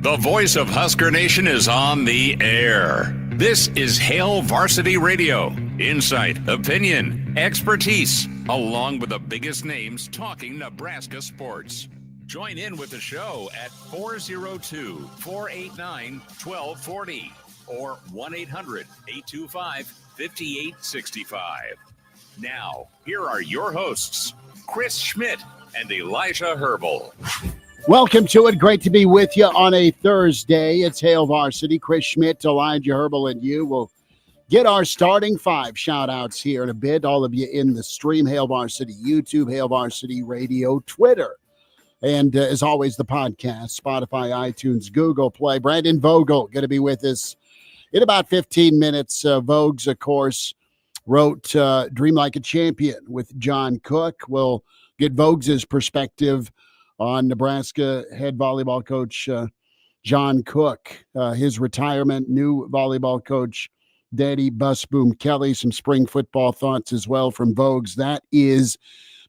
The voice of Husker Nation is on the air. This is Hail Varsity Radio. Insight, opinion, expertise, along with the biggest names talking Nebraska sports. Join in with the show at 402-489-1240 or 1-800-825-5865. Now, here are your hosts, Chris Schmidt and Elijah Herbel. Welcome to it. Great to be with you on a Thursday. It's Hail Varsity. Chris Schmidt, Elijah Herbel, and you will get our starting five shout-outs here in a bit. All of you in the stream, Hail Varsity YouTube, Hail Varsity Radio, Twitter. And as always, the podcast, Spotify, iTunes, Google Play. Brandon Vogel going to be with us in about 15 minutes. Vogues, of course, wrote Dream Like a Champion with John Cook. We'll get Vogues' perspective on Nebraska head volleyball coach John Cook, his retirement, new volleyball coach Daddy Bus Boom Kelly, some spring football thoughts as well from Vogues. That is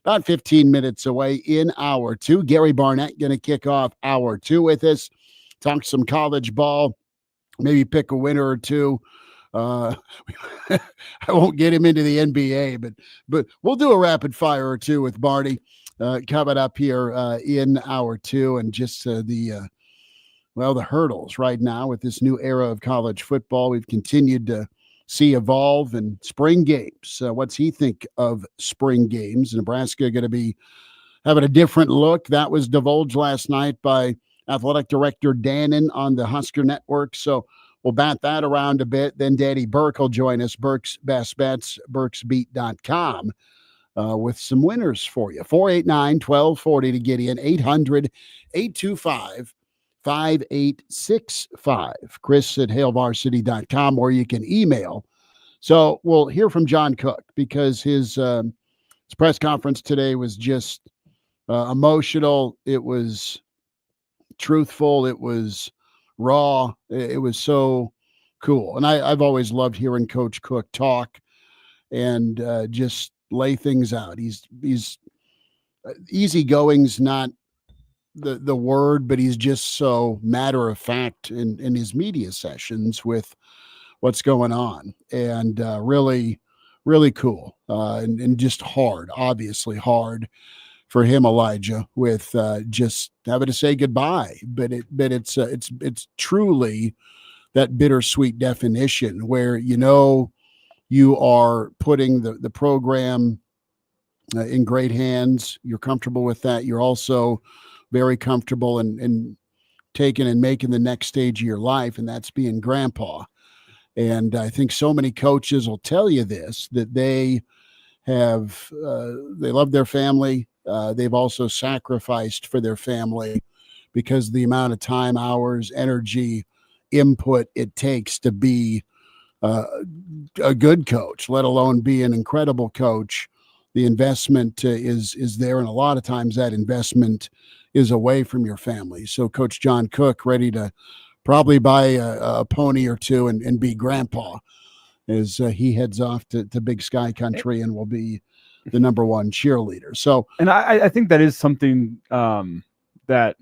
about 15 minutes away in hour two. Gary Barnett going to kick off hour two with us, talk some college ball, maybe pick a winner or two. I won't get him into the NBA, but we'll do a rapid fire or two with Barney coming up here in hour two, and just the hurdles right now with this new era of college football. We've continued to see evolve and spring games. What's he think of spring games? Nebraska going to be having a different look. That was divulged last night by athletic director Dannon on the Husker Network. So we'll bat that around a bit. Then Daddy Burke will join us, Burke's Best Bets, burksbeat.com, with some winners for you. 489-1240 to get in, 800-825-5865. Chris at hailvarsity.com, or you can email. So we'll hear from John Cook because his press conference today was just emotional. It was truthful. It was raw. It was so cool. And I've always loved hearing Coach Cook talk and just lay things out. He's easygoing's not the word, but he's just so matter of fact in his media sessions with what's going on, and really, really cool, and just hard, obviously hard for him, Elijah, with just having to say goodbye. But it's truly that bittersweet definition where you are putting the program in great hands. You're comfortable with that. You're also very comfortable in taking and making the next stage of your life, and that's being grandpa. And I think so many coaches will tell you this, that they love their family. They've also sacrificed for their family because of the amount of time, hours, energy, input it takes to be a good coach, let alone be an incredible coach. The investment is there, and a lot of times that investment is away from your family. So Coach John Cook ready to probably buy a pony or two and be grandpa as he heads off to Big Sky Country and will be the number one cheerleader. So, and I think that is something that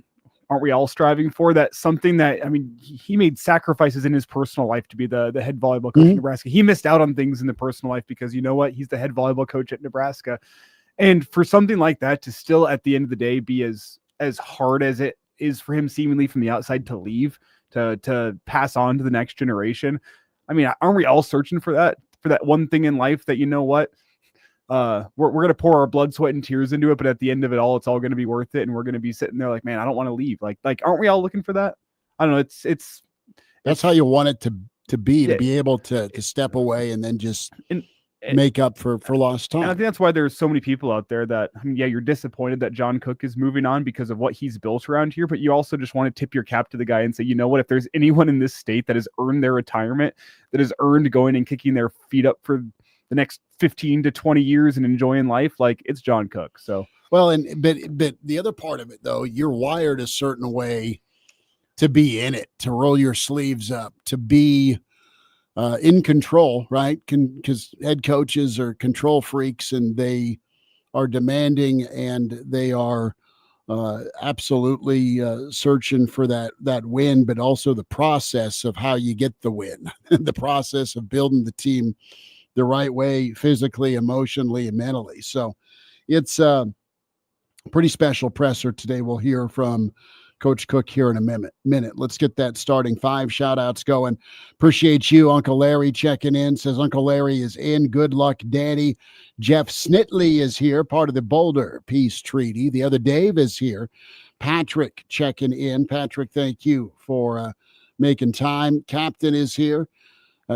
aren't we all striving for? That's something that, I mean, he made sacrifices in his personal life to be the head volleyball coach in Nebraska. He missed out on things in the personal life because you know what? He's the head volleyball coach at Nebraska. And for something like that to still at the end of the day be as hard as it is for him seemingly from the outside to leave, to pass on to the next generation. I mean, aren't we all searching for that one thing in life that, you know what? We're going to pour our blood, sweat, and tears into it, but at the end of it all, it's all going to be worth it. And we're going to be sitting there like, man, I don't want to leave. Like, aren't we all looking for that? I don't know. That's how you want it to be able to step away and then just make up for lost time. And I think that's why there's so many people out there that, I mean, yeah, you're disappointed that John Cook is moving on because of what he's built around here, but you also just want to tip your cap to the guy and say, you know what, if there's anyone in this state that has earned their retirement, that has earned going and kicking their feet up for the next 15 to 20 years and enjoying life, like, it's John Cook. So, well, but the other part of it though, you're wired a certain way to be in it, to roll your sleeves up, to be in control, right? Because head coaches are control freaks and they are demanding and they are absolutely searching for that win, but also the process of how you get the win, the process of building the team the right way, physically, emotionally, and mentally. So it's a pretty special presser today. We'll hear from Coach Cook here in a minute. Let's get that starting 5 shout-outs going. Appreciate you. Uncle Larry checking in. Says Uncle Larry is in. Good luck, Daddy. Jeff Snitley is here, part of the Boulder Peace Treaty. The other Dave is here. Patrick checking in. Patrick, thank you for making time. Captain is here.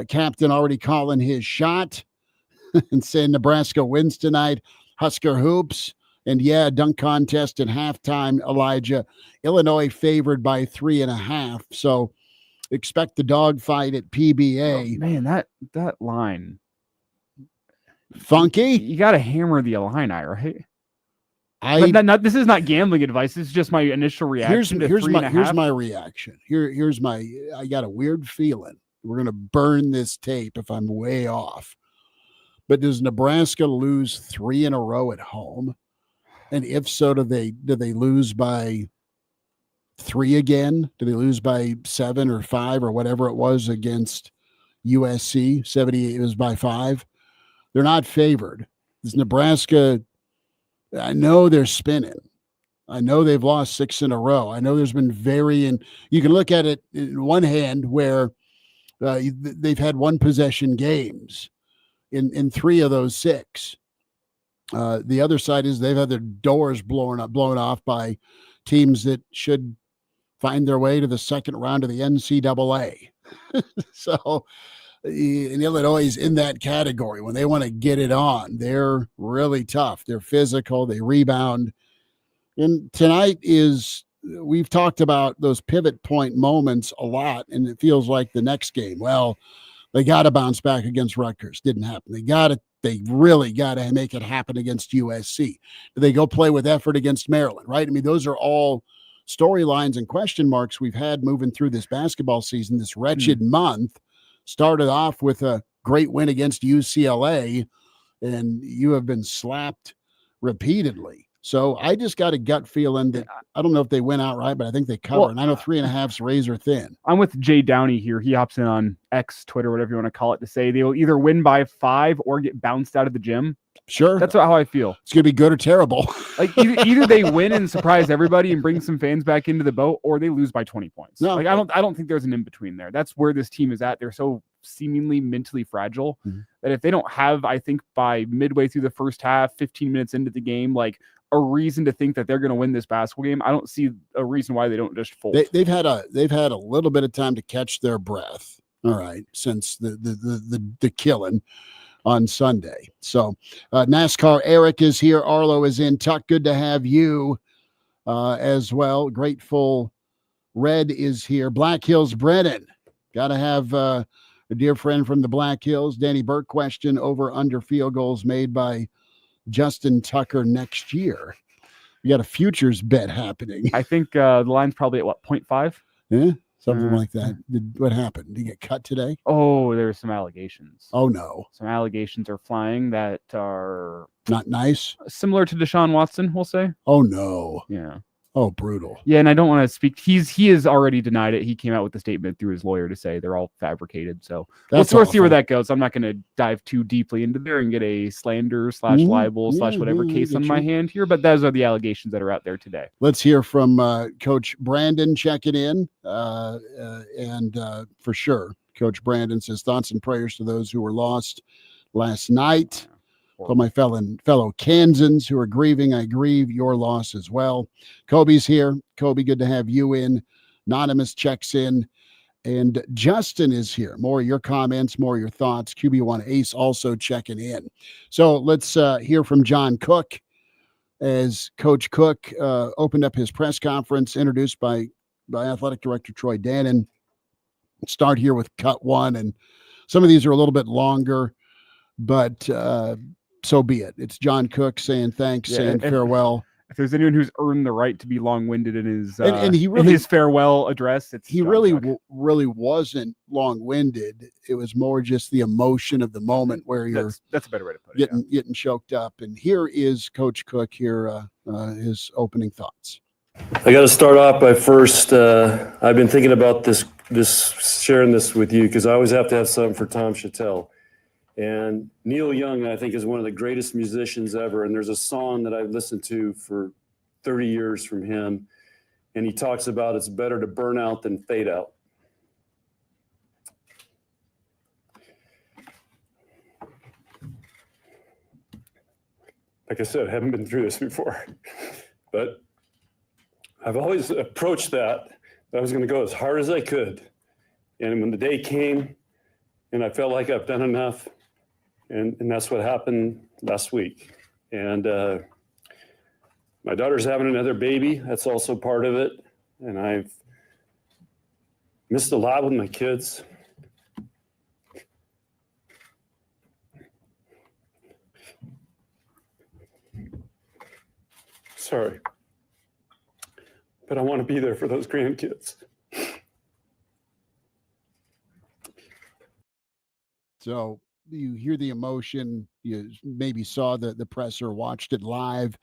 Captain already calling his shot and saying Nebraska wins tonight. Husker hoops. And yeah, dunk contest at halftime, Elijah. Illinois favored by 3.5. So expect the dogfight at PBA. Oh, man, that line. Funky? You got to hammer the Illini, right? This is not gambling advice. This is just my initial reaction to 3.5. Here's my reaction. I got a weird feeling. We're going to burn this tape if I'm way off. But does Nebraska lose 3 in a row at home? And if so, do they lose by 3 again? Do they lose by 7 or 5 or whatever it was against USC? 78 was by 5. They're not favored. Is Nebraska, I know they're spinning. I know they've lost 6 in a row. I know there's been you can look at it in one hand where they've had 1 possession games in 3 of those 6. The other side is they've had their doors blown off by teams that should find their way to the second round of the NCAA. So, and Illinois is in that category. When they want to get it on, they're really tough. They're physical. They rebound. And tonight we've talked about those pivot point moments a lot, and it feels like the next game. Well, they got to bounce back against Rutgers. Didn't happen. They really got to make it happen against USC. Do they go play with effort against Maryland, right? I mean, those are all storylines and question marks we've had moving through this basketball season. This wretched month started off with a great win against UCLA, and you have been slapped repeatedly. So I just got a gut feeling that I don't know if they win outright, but I think they cover. And I know 3.5's razor thin. I'm with Jay Downey here. He hops in on X, Twitter, whatever you want to call it, to say they will either win by 5 or get bounced out of the gym. Sure. That's how I feel. It's going to be good or terrible. Like either they win and surprise everybody and bring some fans back into the boat, or they lose by 20 points. No, like I don't think there's an in between there. That's where this team is at. They're so seemingly mentally fragile that if they don't have, I think by midway through the first half, 15 minutes into the game, like a reason to think that they're going to win this basketball game, I don't see a reason why they don't just fold. They've had a little bit of time to catch their breath. All right, since the killing on Sunday. So NASCAR Eric is here. Arlo is in. Tuck, good to have you as well. Grateful Red is here. Black Hills Brennan, got to have a dear friend from the Black Hills. Danny Burke question: over under field goals made by Justin Tucker next year. We got a futures bet happening. I think the line's probably at 0.5. Yeah, something like that. What happened? Did he get cut today? Oh, there's some allegations. Oh no, some allegations are flying that are not nice. Similar to Deshaun Watson, we'll say. Oh no. Yeah. Oh, brutal. Yeah, and I don't want to speak. He has already denied it. He came out with a statement through his lawyer to say they're all fabricated. So we'll see where that goes. I'm not going to dive too deeply into there and get a slander / libel / whatever case on my hand here. But those are the allegations that are out there today. Let's hear from Coach Brandon checking in. And for sure, Coach Brandon says thoughts and prayers to those who were lost last night. For my fellow Kansans who are grieving, I grieve your loss as well. Kobe's here. Kobe, good to have you in. Anonymous checks in. And Justin is here. More of your comments, more of your thoughts. QB1 Ace also checking in. So let's hear from John Cook as Coach Cook opened up his press conference, introduced by Athletic Director Troy Dannon. Start here with cut 1. And some of these are a little bit longer, but so be it. It's John Cook saying thanks, saying farewell. If there's anyone who's earned the right to be long-winded in his and he in really, his farewell address, it's he John really Cook. really wasn't long-winded. It was more just the emotion of the moment where you're That's a better way to put it. getting choked up. And here is Coach Cook here, his opening thoughts. I got to start off by first, I've been thinking about this sharing this with you because I always have to have something for Tom Chattel. And Neil Young, I think, is one of the greatest musicians ever. And there's a song that I've listened to for 30 years from him. And he talks about it's better to burn out than fade out. Like I said, I haven't been through this before. But I've always approached that I was going to go as hard as I could. And when the day came and I felt like I've done enough, and that's what happened last week. And my daughter's having another baby. That's also part of it. And I've missed a lot with my kids. Sorry. But I want to be there for those grandkids. So you hear the emotion, you maybe saw the presser, watched it live,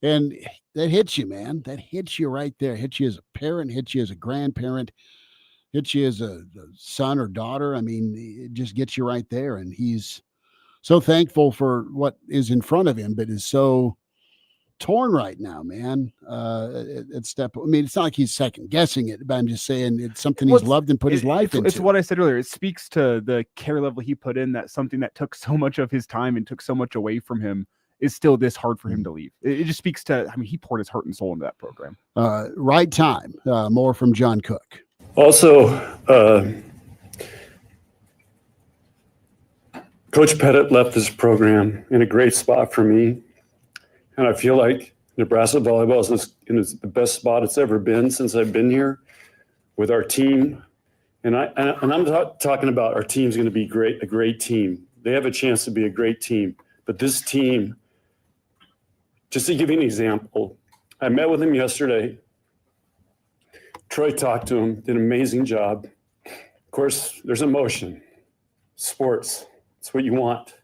and that hits you, man. That hits you right there. Hits you as a parent, hits you as a grandparent, hits you as a son or daughter. I mean, it just gets you right there. And he's so thankful for what is in front of him, but is so torn right now, man. It's not like he's second guessing it, but I'm just saying it's something he's loved and put his life into. It's what I said earlier. It speaks to the care level he put in, that something that took so much of his time and took so much away from him is still this hard for him to leave. It just speaks to, I mean, he poured his heart and soul into that program. Right time. More from John Cook. Also, Coach Pettit left this program in a great spot for me. And I feel like Nebraska volleyball is in the best spot it's ever been since I've been here with our team. And I'm talking about our team's going to be a great team. They have a chance to be a great team. But this team, just to give you an example, I met with him yesterday. Troy talked to him, did an amazing job. Of course, there's emotion. Sports, it's what you want.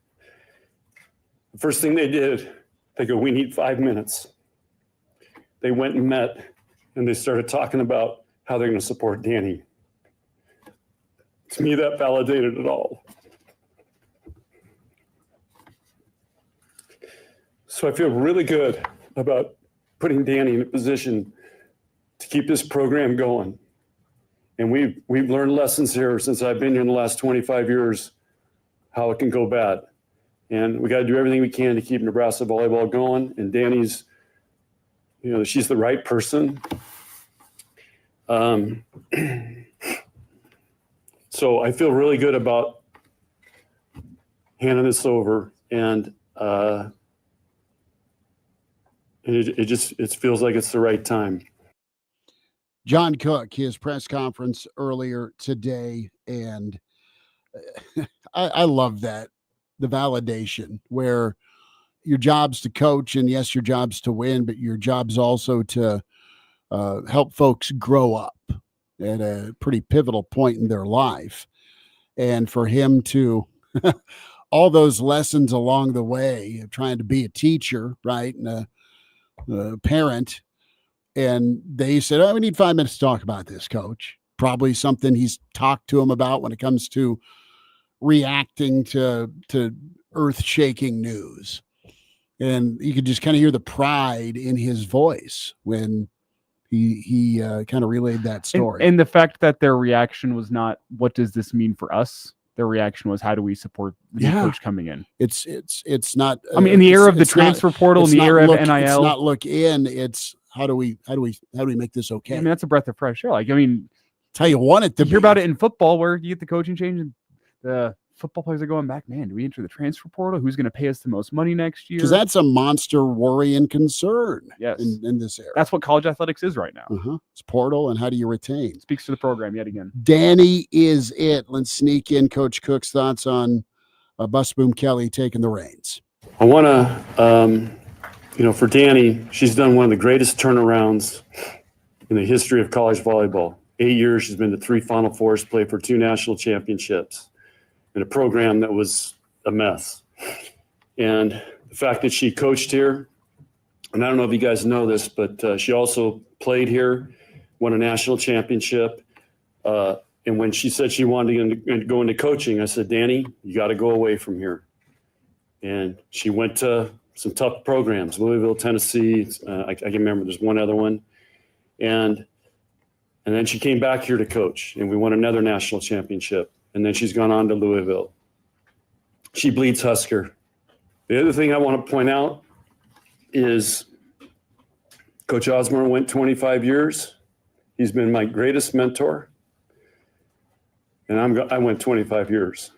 The first thing they did, they go, we need 5 minutes. They went and met, and they started talking about how they're going to support Danny. To me, that validated it all. So I feel really good about putting Danny in a position to keep this program going. And we've learned lessons here since I've been here in the last 25 years, how it can go bad. And we got to do everything we can to keep Nebraska volleyball going. And Danny's, she's the right person. So I feel really good about handing this over. And it feels like it's the right time. John Cook, his press conference earlier today. And I love that. The validation where your job's to coach, and yes, your job's to win, but your job's also to help folks grow up at a pretty pivotal point in their life. And for him to all those lessons along the way of trying to be a teacher, right, and a parent, and they said, we need 5 minutes to talk about this, Coach. Probably something he's talked to him about when it comes to reacting to earth-shaking news. And you could just kind of hear the pride in his voice when he kind of relayed that story. And the fact that their reaction was not, what does this mean for us? Their reaction was, how do we support the new coach coming in? It's not. I mean, in the era of the transfer portal, in the era of NIL, it's not look in. It's how do we make this okay? I mean, that's a breath of fresh air. Like, I mean, it's how you want it to be. Hear about it in football, where you get the coaching change and the football players are going back. Man, do we enter the transfer portal? Who's going to pay us the most money next year? Because that's a monster worry and concern. Yes, in this era. That's what college athletics is right now. It's portal, and how do you retain? Speaks to the program yet again. Danny is it. Let's sneak in Coach Cook's thoughts on Bus Boom Kelly taking the reins. I want to for Danny, she's done one of the greatest turnarounds in the history of college volleyball. 8 years, she's been to 3 Final Fours, played for 2 national championships in a program that was a mess. And the fact that she coached here, and I don't know if you guys know this, but she also played here, won a national championship. And when she said she wanted to go into coaching, I said, Danny, you got to go away from here. And she went to some tough programs, Louisville, Tennessee. I can remember there's one other one. And then she came back here to coach, and we won another national championship. And then she's gone on to Louisville. She bleeds Husker. The other thing I want to point out is Coach Osborne went 25 years. He's been my greatest mentor. And I went 25 years.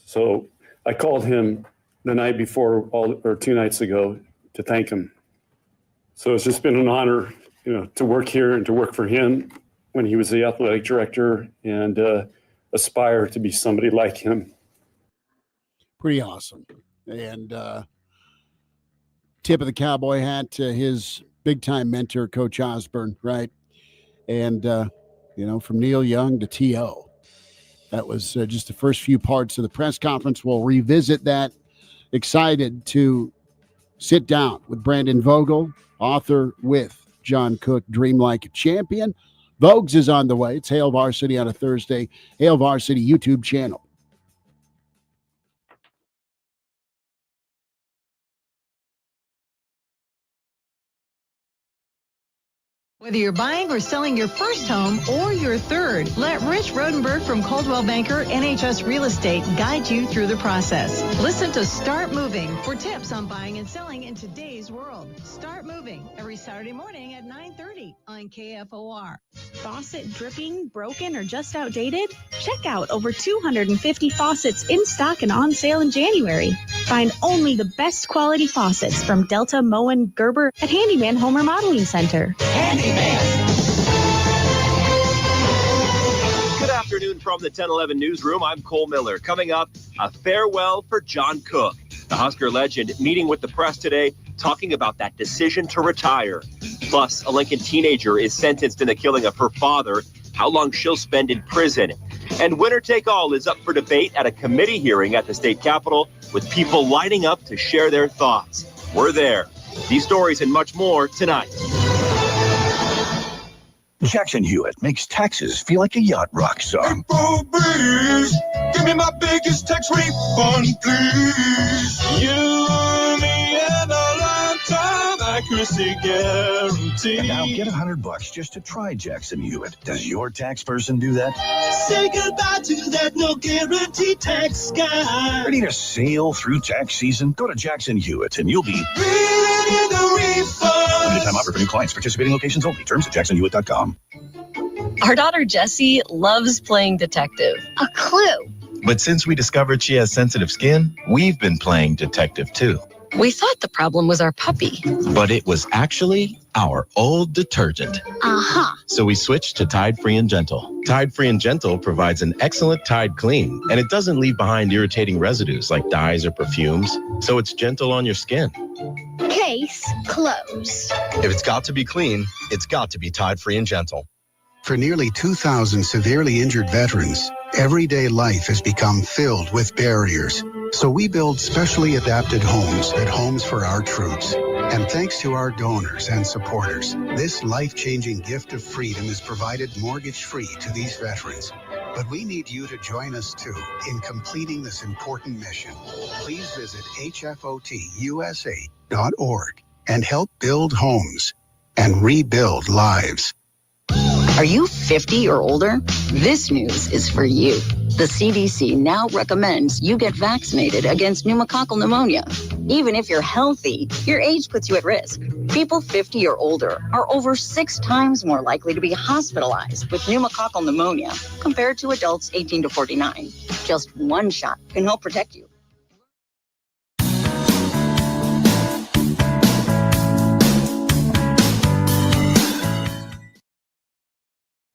So I called him the night before, or 2 nights ago, to thank him. So it's just been an honor, to work here and to work for him when he was the athletic director, and aspire to be somebody like him. Pretty awesome. And tip of the Cowboy hat to his big-time mentor, Coach Osborne, right? And, from Neil Young to T.O., that was just the first few parts of the press conference. We'll revisit that. Excited to sit down with Brandon Vogel, author with John Cook, Dream Like a Champion. Vogues is on the way. It's Hail Varsity on a Thursday. Hail Varsity YouTube channel. Whether you're buying or selling your first home or your third, let Rich Rodenberg from Coldwell Banker NHS Real Estate guide you through the process. Listen to Start Moving for tips on buying and selling in today's world. Start Moving every Saturday morning at 9:30 on KFOR. Faucet dripping, broken, or just outdated? Check out over 250 faucets in stock and on sale in January. Find only the best quality faucets from Delta, Moen, Gerber at Handyman Home Remodeling Center. Good afternoon from the 1011 newsroom. I'm Cole Miller. Coming up, a farewell for John Cook. The Husker legend meeting with the press today, talking about that decision to retire. Plus, a Lincoln teenager is sentenced in the killing of her father, how long she'll spend in prison. And winner take all is up for debate at a committee hearing at the state capitol, with people lining up to share their thoughts. We're there. These stories and much more tonight. Jackson Hewitt makes taxes feel like a yacht rock song. Please, give me my biggest tax refund, please. You, me, and a lifetime accuracy guarantee. And now get $100 just to try Jackson Hewitt. Does your tax person do that? Say goodbye to that no guarantee tax guy. Ready to sail through tax season? Go to Jackson Hewitt and you'll be ready the refund. Limited time offer for new clients. Participating locations only. Terms at jacksonhewitt.com. Our daughter Jessie loves playing detective. A clue. But since we discovered she has sensitive skin, we've been playing detective too. We thought the problem was our puppy. But it was actually our old detergent. Uh-huh. So we switched to Tide Free and Gentle. Tide Free and Gentle provides an excellent Tide clean, and it doesn't leave behind irritating residues like dyes or perfumes, so it's gentle on your skin. Case closed. If it's got to be clean, it's got to be Tide Free and Gentle. For nearly 2,000 severely injured veterans, everyday life has become filled with barriers. So we build specially adapted homes at Homes for Our Troops. And thanks to our donors and supporters, this life-changing gift of freedom is provided mortgage-free to these veterans. But we need you to join us, too, in completing this important mission. Please visit hfotusa.org and help build homes and rebuild lives. Are you 50 or older? This news is for you. The CDC now recommends you get vaccinated against pneumococcal pneumonia. Even if you're healthy, your age puts you at risk. People 50 or older are over 6 times more likely to be hospitalized with pneumococcal pneumonia compared to adults 18 to 49. Just one shot can help protect you.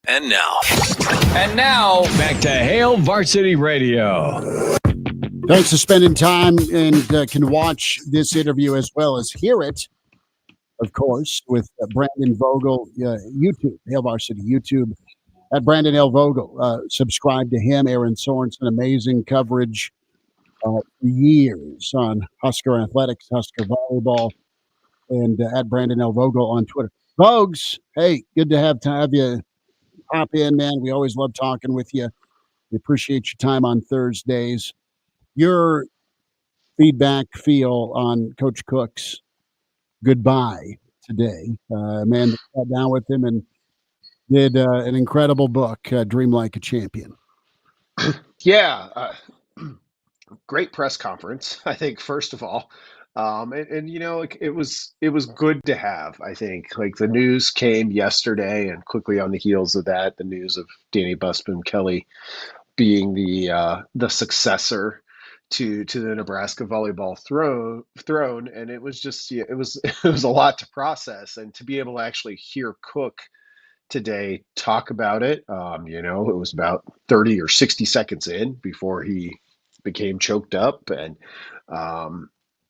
And now, back to Hail Varsity Radio. Thanks for spending time, and can watch this interview as well as hear it, of course, with Brandon Vogel, YouTube, Hail Varsity YouTube, at Brandon L. Vogel. Subscribe to him. Aaron Sorensen, amazing coverage for years on Husker Athletics, Husker Volleyball, and at Brandon L. Vogel on Twitter. Vogues, hey, good to have you hop in, man. We always love talking with you. We appreciate your time on Thursdays. Your feel on Coach Cook's goodbye today. Man sat down with him and did an incredible book, Dream Like a Champion. Yeah, great press conference, I think, first of all. And you know, it was good to have, I think. Like, the news came yesterday, and quickly on the heels of that, the news of Danny Busman Kelly being the successor to the Nebraska volleyball throne, and it was just it was a lot to process, and to be able to actually hear Cook today talk about it. You know, it was about 30 or 60 seconds in before he became choked up, and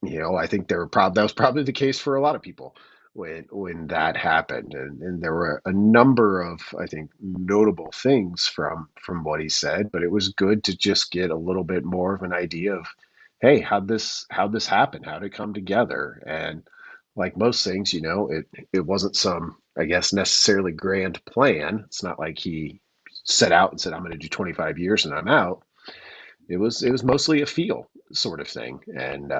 you know, I think that was probably the case for a lot of people when that happened, and there were a number of, I think, notable things from what he said, but it was good to just get a little bit more of an idea of, hey, how'd this happen? How'd it come together? And like most things, you know, it wasn't some, I guess, necessarily grand plan. It's not like he set out and said, I'm going to do 25 years and I'm out. It was mostly a feel sort of thing, and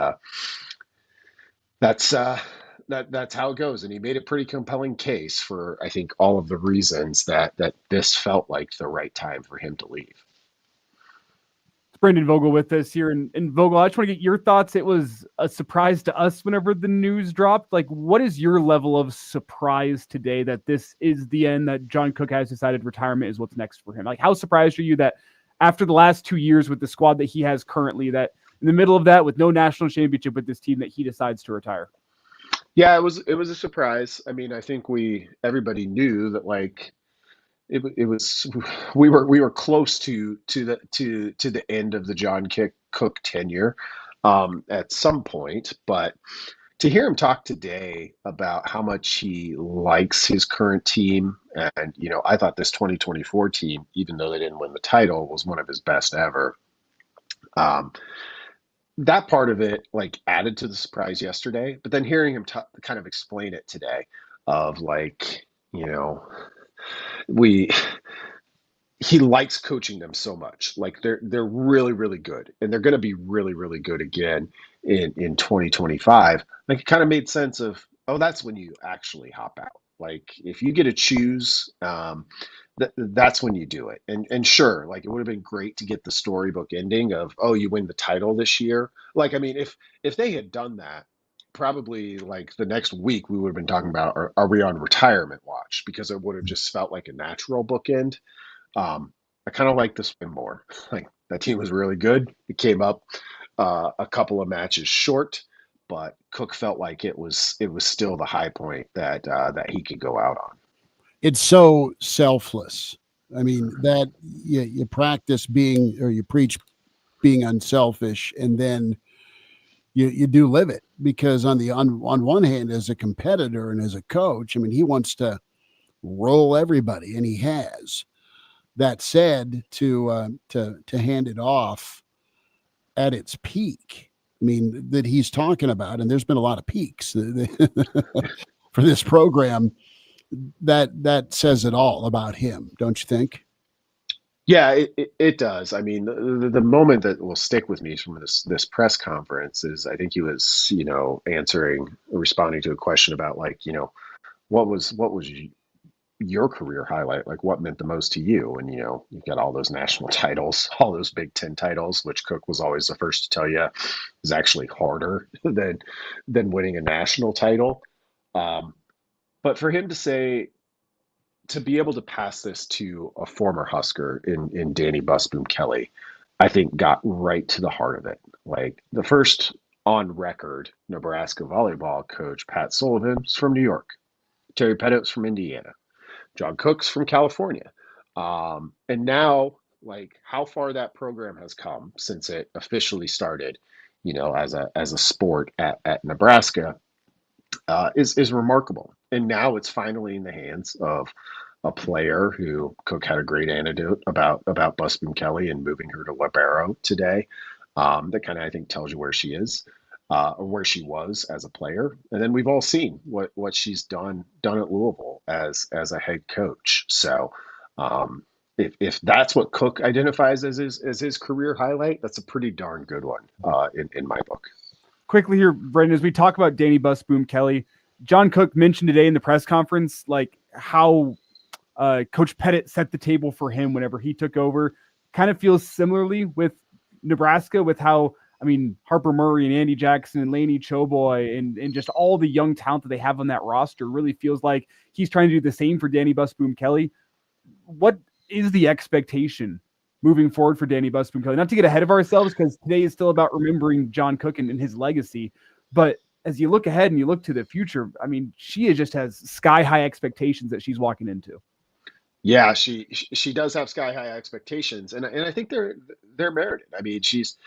that's how it goes. And he made a pretty compelling case for, I think, all of the reasons that this felt like the right time for him to leave. Brandon Vogel with us here. And Vogel, I just want to get your thoughts. It was a surprise to us whenever the news dropped. Like, what is your level of surprise today that this is the end, that John Cook has decided retirement is what's next for him? Like, how surprised are you that after the last 2 years with the squad that he has currently, that in the middle of that, with no national championship with this team, that he decides to retire? Yeah, it was a surprise. I mean, I think everybody knew that, like, it was we were close to the end of the John Cook tenure at some point, but to hear him talk today about how much he likes his current team, and you know, I thought this 2024 team, even though they didn't win the title, was one of his best ever. That part of it, like, added to the surprise yesterday, but then hearing him kind of explain it today, of, like, you know, he likes coaching them so much. Like, they're really, really good, and they're going to be really, really good again in 2025. Like, it kind of made sense of, oh, that's when you actually hop out. Like, if you get to choose, that's when you do it. And sure, like, it would have been great to get the storybook ending of, oh, you win the title this year. Like, I mean, if they had done that, probably, like, the next week we would have been talking about, are we on retirement watch? Because it would have just felt like a natural bookend. I kind of like this one more. Like, that team was really good. It came up a couple of matches short, but Cook felt like it was still the high point that he could go out on. It's so selfless. I mean, that you practice being, or you preach being unselfish, and then you do live it, because on one hand, as a competitor and as a coach, I mean, he wants to roll everybody, and he has. That said, to hand it off at its peak, I mean, that he's talking about, and there's been a lot of peaks for this program, that says it all about him, don't you think? Yeah, it does. I mean, the moment that will stick with me from this press conference is, I think he was, you know, responding to a question about, like, you know, what was your career highlight? Like, what meant the most to you? And, you know, you've got all those national titles, all those Big Ten titles, which Cook was always the first to tell you is actually harder than winning a national title. But for him to say, to be able to pass this to a former Husker in Danny Busman Kelly, I think got right to the heart of it. Like, the first on record Nebraska volleyball coach, Pat Sullivan's from New York. Terry Pettit's from Indiana. John Cook's from California. And now, like how far that program has come since it officially started, as a sport at Nebraska, is remarkable. And now it's finally in the hands of a player who Cook had a great anecdote about Busboom Kelly and moving her to libero today. That kind of, I think, tells you where she is, or where she was as a player. And then we've all seen what she's done at Louisville as a head coach. So if that's what Cook identifies as his career highlight, that's a pretty darn good one in my book. Quickly here, Brendan, as we talk about Danny Busboom Kelly, John Cook mentioned today in the press conference, like how Coach Pettit set the table for him whenever he took over. Kind of feels similarly with Nebraska, with how, Harper Murray and Andy Jackson and Laney Choboy and just all the young talent that they have on that roster really feels like he's trying to do the same for Danny Busboom Kelly. What is the expectation moving forward for Danny Busboom Kelly? Not to get ahead of ourselves, because today is still about remembering John Cook and his legacy. But as you look ahead and you look to the future, she just has sky high expectations that she's walking into. Yeah, she does have sky high expectations, and I think they're merited. She's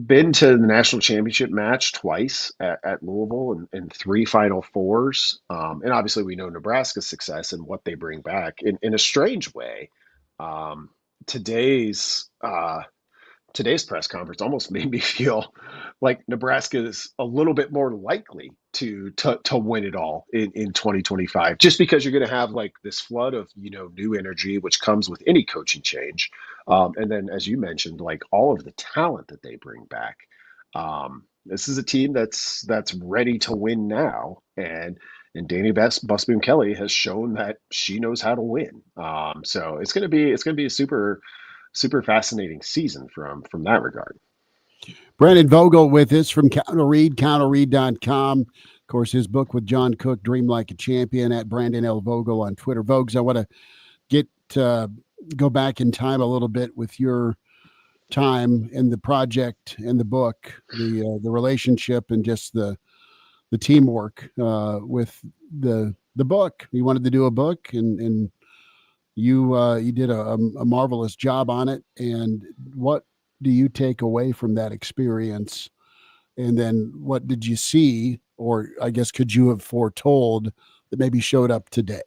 been to the national championship match twice at Louisville and 3 Final Fours, and obviously we know Nebraska's success and what they bring back. In a strange way, today's press conference almost made me feel like Nebraska is a little bit more likely to win it all in 2025, just because you're going to have like this flood of new energy, which comes with any coaching change, and then, as you mentioned, like all of the talent that they bring back. This is a team that's ready to win now, and Danny Busboom Kelly has shown that she knows how to win. So it's going to be a super fascinating season from that regard. Brandon Vogel with us from counterread.com. Of course, his book with John Cook, Dream Like a Champion, at Brandon L. Vogel on Twitter. Vogues, I want to go back in time a little bit with your time in the project and the book, the relationship and just the teamwork with the book. You wanted to do a book, and you did a marvelous job on it. And what do you take away from that experience? And then what did you see, or I guess could you have foretold that maybe showed up today?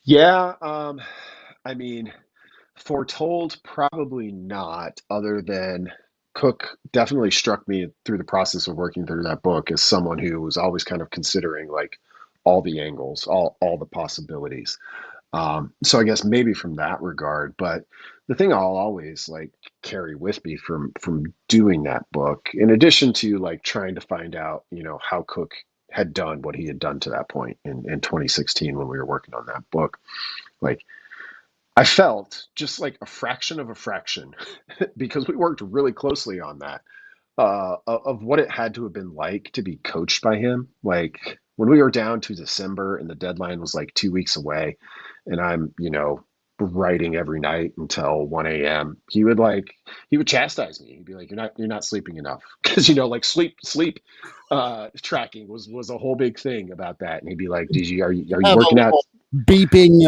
Yeah, foretold probably not, other than Cook definitely struck me through the process of working through that book as someone who was always kind of considering like all the angles, all the possibilities. So I guess maybe from that regard, but the thing I'll always like carry with me from doing that book, in addition to like trying to find out, how Cook had done what he had done to that point in 2016 when we were working on that book, like I felt just like a fraction of a fraction because we worked really closely on that, of what it had to have been like to be coached by him. Like when we were down to December and the deadline was like 2 weeks away, and I'm, writing every night until 1 a.m. He would chastise me. He'd be like, you're not sleeping enough. Cause like sleep tracking was a whole big thing about that. And he'd be like, DG, are you working out? Beeping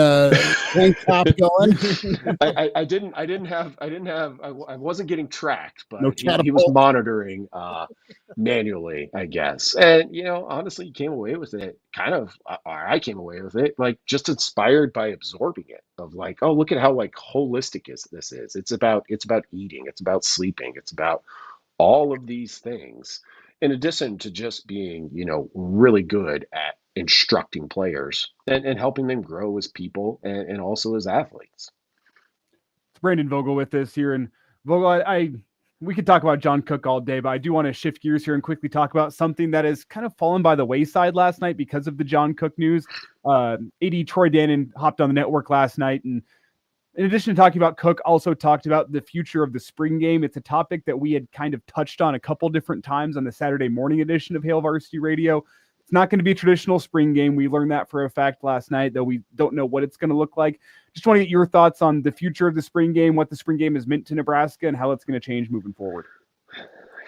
tank top going. I wasn't getting tracked, but no he was monitoring manually, I guess. And honestly, he came away with it I came away with it like just inspired by absorbing it, of like, oh, look at how like holistic this is. It's about eating, it's about sleeping, it's about all of these things, in addition to just being really good at instructing players and helping them grow as people and also as athletes. It's Brandon Vogel with us here. And Vogel, we could talk about John Cook all day, but I do want to shift gears here and quickly talk about something that has kind of fallen by the wayside last night because of the John Cook news. AD Troy Dannon hopped on the network last night, and in addition to talking about Cook, also talked about the future of the spring game. It's a topic that we had kind of touched on a couple different times on the Saturday morning edition of Hail Varsity Radio. It's not going to be a traditional spring game. We learned that for a fact last night, though we don't know what it's going to look like. Just want to get your thoughts on the future of the spring game, what the spring game has meant to Nebraska, and how it's going to change moving forward.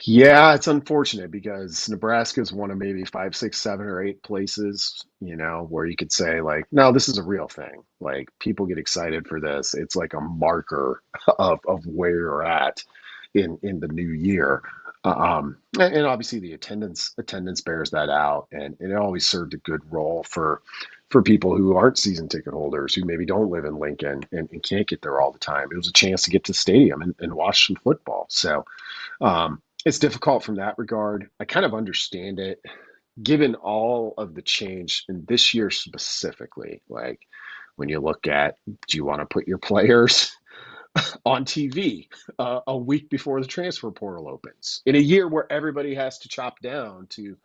Yeah, it's unfortunate because Nebraska is one of maybe 5, 6, 7, or 8 places, where you could say like, no, this is a real thing. Like people get excited for this. It's like a marker of where you're at in the new year. And obviously the attendance bears that out, and it always served a good role for people who aren't season ticket holders, who maybe don't live in Lincoln and can't get there all the time. It was a chance to get to the stadium and watch some football. So it's difficult from that regard. I kind of understand it, given all of the change in this year specifically. Like when you look at, do you want to put your players on TV a week before the transfer portal opens in a year where everybody has to chop down to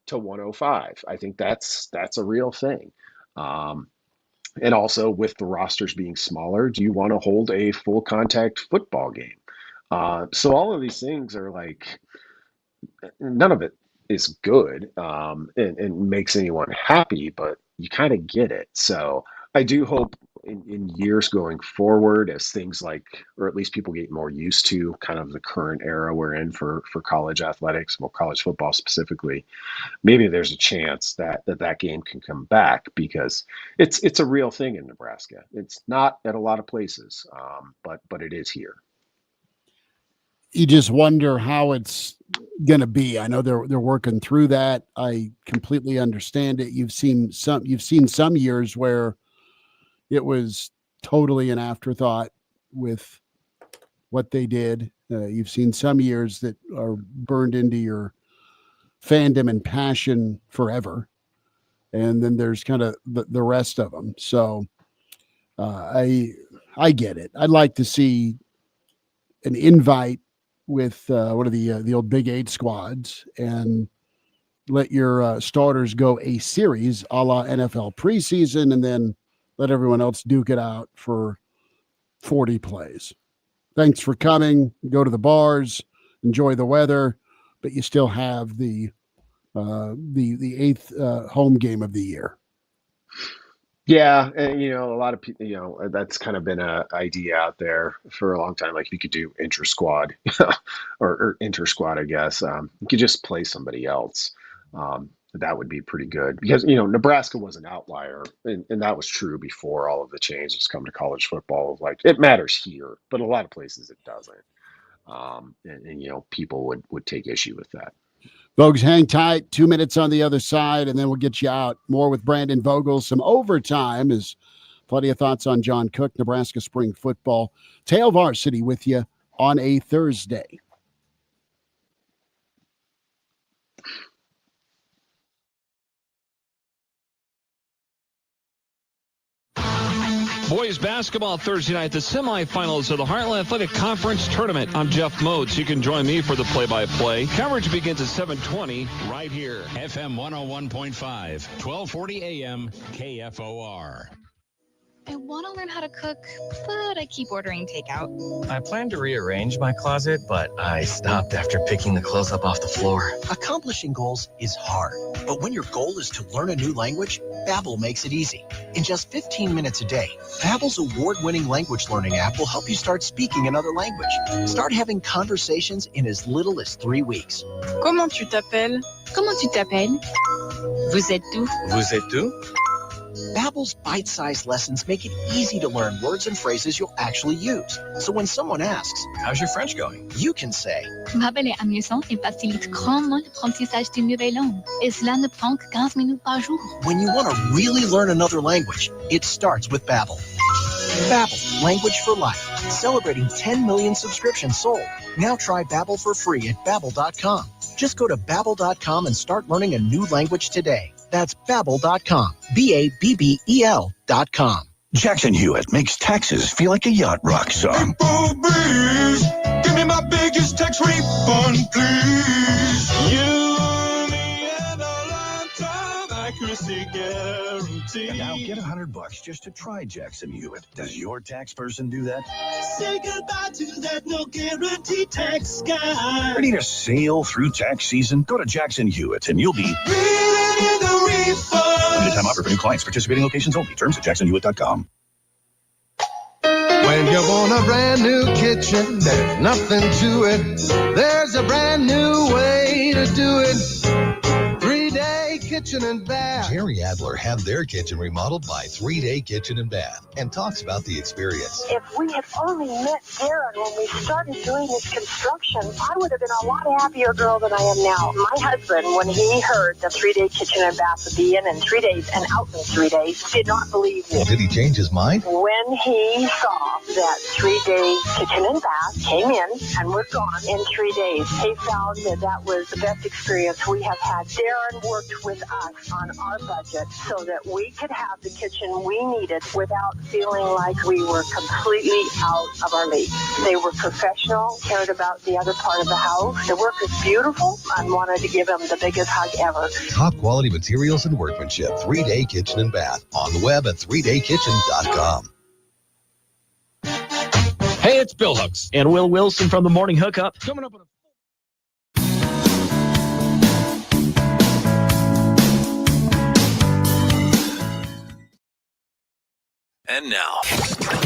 105? I think that's a real thing. And also with the rosters being smaller, do you want to hold a full contact football game? So all of these things are like, none of it is good and makes anyone happy, but you kind of get it. So I do hope in years going forward, as things like, or at least people get more used to kind of the current era we're in for college athletics, well, college football specifically, maybe there's a chance that game can come back, because it's a real thing in Nebraska. It's not at a lot of places, but it is here. You just wonder how it's going to be. I know they're working through that. I completely understand it. You've seen some years where it was totally an afterthought with what they did. You've seen some years that are burned into your fandom and passion forever. And then there's kind of the rest of them. So I get it. I'd like to see an invite with one of the old Big 8 squads and let your starters go a series a la NFL preseason, and then let everyone else duke it out for 40 plays. Thanks for coming. Go to the bars, enjoy the weather, but you still have the 8th home game of the year. Yeah, and a lot of people, that's kind of been an idea out there for a long time. Like you could do inter-squad or inter-squad, I guess. You could just play somebody else. That would be pretty good, because Nebraska was an outlier, and that was true before all of the changes come to college football. Like it matters here, but a lot of places it doesn't. And people would take issue with that. Vogues, hang tight. 2 minutes on the other side, and then we'll get you out. More with Brandon Vogel. Some overtime. Is plenty of thoughts on John Cook, Nebraska spring football. Hail Varsity with you on a Thursday. Boys basketball Thursday night, the semifinals of the Heartland Athletic Conference Tournament. I'm Jeff Moats. You can join me for the play-by-play. Coverage begins at 7:20 right here. FM 101.5, 1240 AM, KFOR. I want to learn how to cook, but I keep ordering takeout. I plan to rearrange my closet, but I stopped after picking the clothes up off the floor. Accomplishing goals is hard, but when your goal is to learn a new language, Babbel makes it easy. In just 15 minutes a day, Babbel's award-winning language learning app will help you start speaking another language. Start having conversations in as little as 3 weeks. Comment tu t'appelles? Comment tu t'appelles? Vous êtes où? Vous êtes où? Babbel's bite-sized lessons make it easy to learn words and phrases you'll actually use. So when someone asks, "How's your French going?" you can say, Babbel est amusant et facilite grandement l'apprentissage d'une nouvelle langue. Et cela ne prend que 15 minutes par jour. When you want to really learn another language, it starts with Babbel. Babbel, language for life. Celebrating 10 million subscriptions sold. Now try Babbel for free at Babbel.com. Just go to Babbel.com and start learning a new language today. That's Babbel.com. Babbel.com. Jackson Hewitt makes taxes feel like a yacht rock song. Please, give me my biggest tax refund, please. You, me, and a lifetime accuracy guarantee. Now get $100 just to try Jackson Hewitt. Does your tax person do that? Say goodbye to that no guarantee tax guy. Ready to sail through tax season? Go to Jackson Hewitt and you'll be the refund. Limited time offer for new clients. Participating locations only. Terms at jacksonhewitt.com. When you want a brand new kitchen, there's nothing to it. There's a brand new way to do it. 3-Day Kitchen and Bath. Jerry Adler had their kitchen remodeled by 3-Day Kitchen and Bath and talks about the experience. If we had only met Darren when we started doing this construction, I would have been a lot happier girl than I am now. My husband, when he heard the 3-Day Kitchen and Bath would be in 3 days and out in 3 days, did not believe me. Well, did he change his mind? When he saw that 3-Day Kitchen and Bath came in and was gone in 3 days, he found that was the best experience we have had. Darren worked with us on our budget so that we could have the kitchen we needed without feeling like we were completely out of our league. They were professional, cared about the other part of the house. The work is beautiful. I wanted to give them the biggest hug ever. Top quality materials and workmanship. 3-Day Kitchen and Bath. On the web at 3daykitchen.com. Hey, it's Bill Hooks and Will Wilson from the Morning Hookup. Coming up on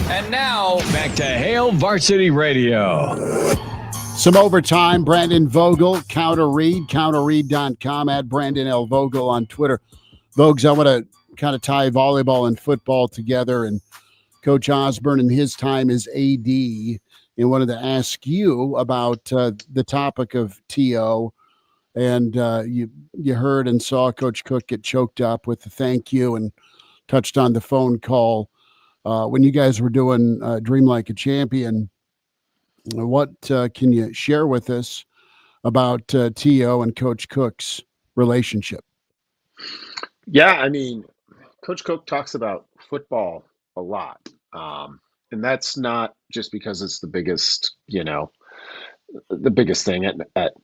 And now, back to Hail Varsity Radio. Some overtime. Brandon Vogel, counterread, counterread.com, at Brandon L. Vogel on Twitter. Vogues, I want to kind of tie volleyball and football together. And Coach Osborne in his time as AD, and wanted to ask you about the topic of TO. And you heard and saw Coach Cook get choked up with the thank you and touched on the phone call when you guys were doing Dream Like a Champion. What can you share with us about TO and Coach Cook's relationship? Yeah, I mean, Coach Cook talks about football a lot. And that's not just because it's the biggest, the biggest thing at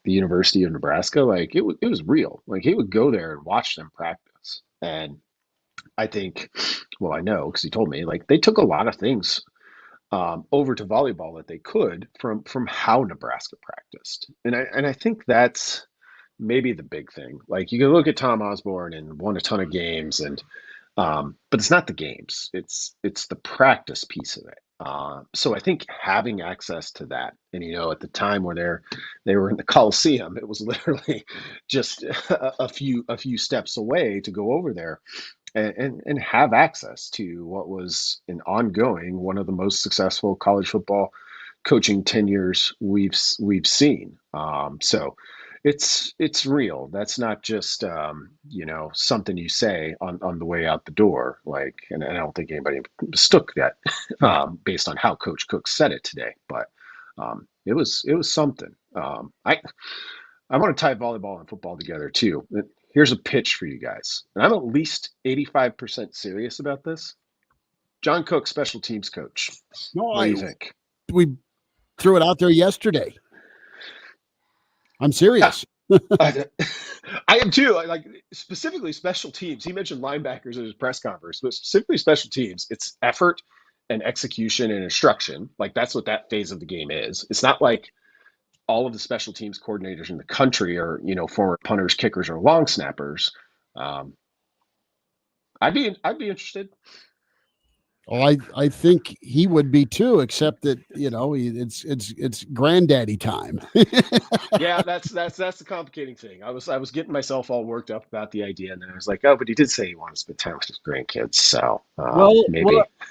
the University of Nebraska. Like it was real. Like he would go there and watch them practice. And I think, well, I know because he told me, like they took a lot of things over to volleyball that they could from how Nebraska practiced. And I think that's maybe the big thing. Like you can look at Tom Osborne and won a ton of games, and but it's not the games. It's the practice piece of it. So I think having access to that, and at the time where they were in the Coliseum, it was literally just a few steps away to go over there and have access to what was an ongoing, one of the most successful college football coaching tenures we've seen. So it's real. That's not just something you say on the way out the door. Like, and I don't think anybody mistook that based on how Coach Cook said it today. But it was something. I want to tie volleyball and football together too. Here's a pitch for you guys, and I'm at least 85% serious about this. John Cook, special teams coach. What do you think? We threw it out there yesterday. I'm serious. I am too. Like specifically special teams. He mentioned linebackers in his press conference, but specifically special teams. It's effort and execution and instruction. Like that's what that phase of the game is. It's not like all of the special teams coordinators in the country are, former punters, kickers, or long snappers. I'd be interested. Well, I think he would be too, except that it's granddaddy time. Yeah, that's the complicating thing. I was getting myself all worked up about the idea, and then I was like, oh, but he did say he wanted to spend time with his grandkids. So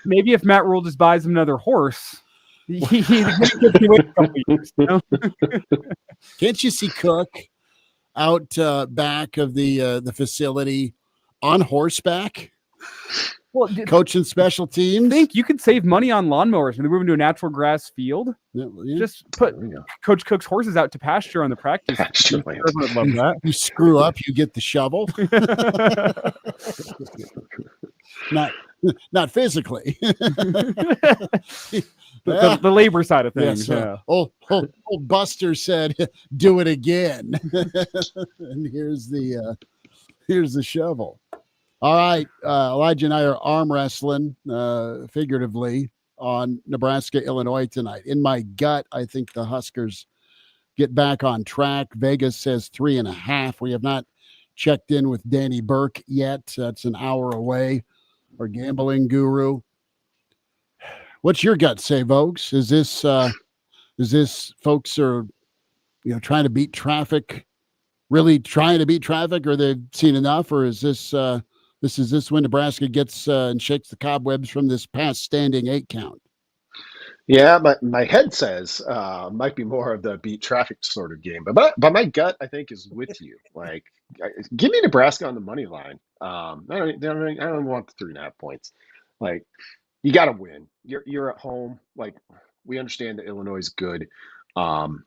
maybe if Matt Rule just buys him another horse, he Can't you see Cook out back of the facility on horseback? Well, coaching special teams. Think you could save money on lawnmowers when they move into a natural grass field. Yeah. Just put Coach Cook's horses out to pasture on the practice. Pasture land. Would love that. You screw up, you get the shovel. Not physically. The labor side of things. Yes, yeah. Old Buster said, "Do it again." And here's the shovel. All right, Elijah and I are arm wrestling, figuratively, on Nebraska-Illinois tonight. In my gut, I think the Huskers get back on track. Vegas says 3.5. We have not checked in with Danny Burke yet. That's an hour away. Our gambling guru. What's your gut say, Vokes? Is this folks are, trying to beat traffic, really trying to beat traffic, or they've seen enough, or is this when Nebraska gets and shakes the cobwebs from this past standing 8 count? Yeah, my head says might be more of the beat traffic sort of game, but my gut, I think, is with you. Like, give me Nebraska on the money line. I don't want the 3.5 points. Like, you got to win. You're at home. Like, we understand that Illinois is good, and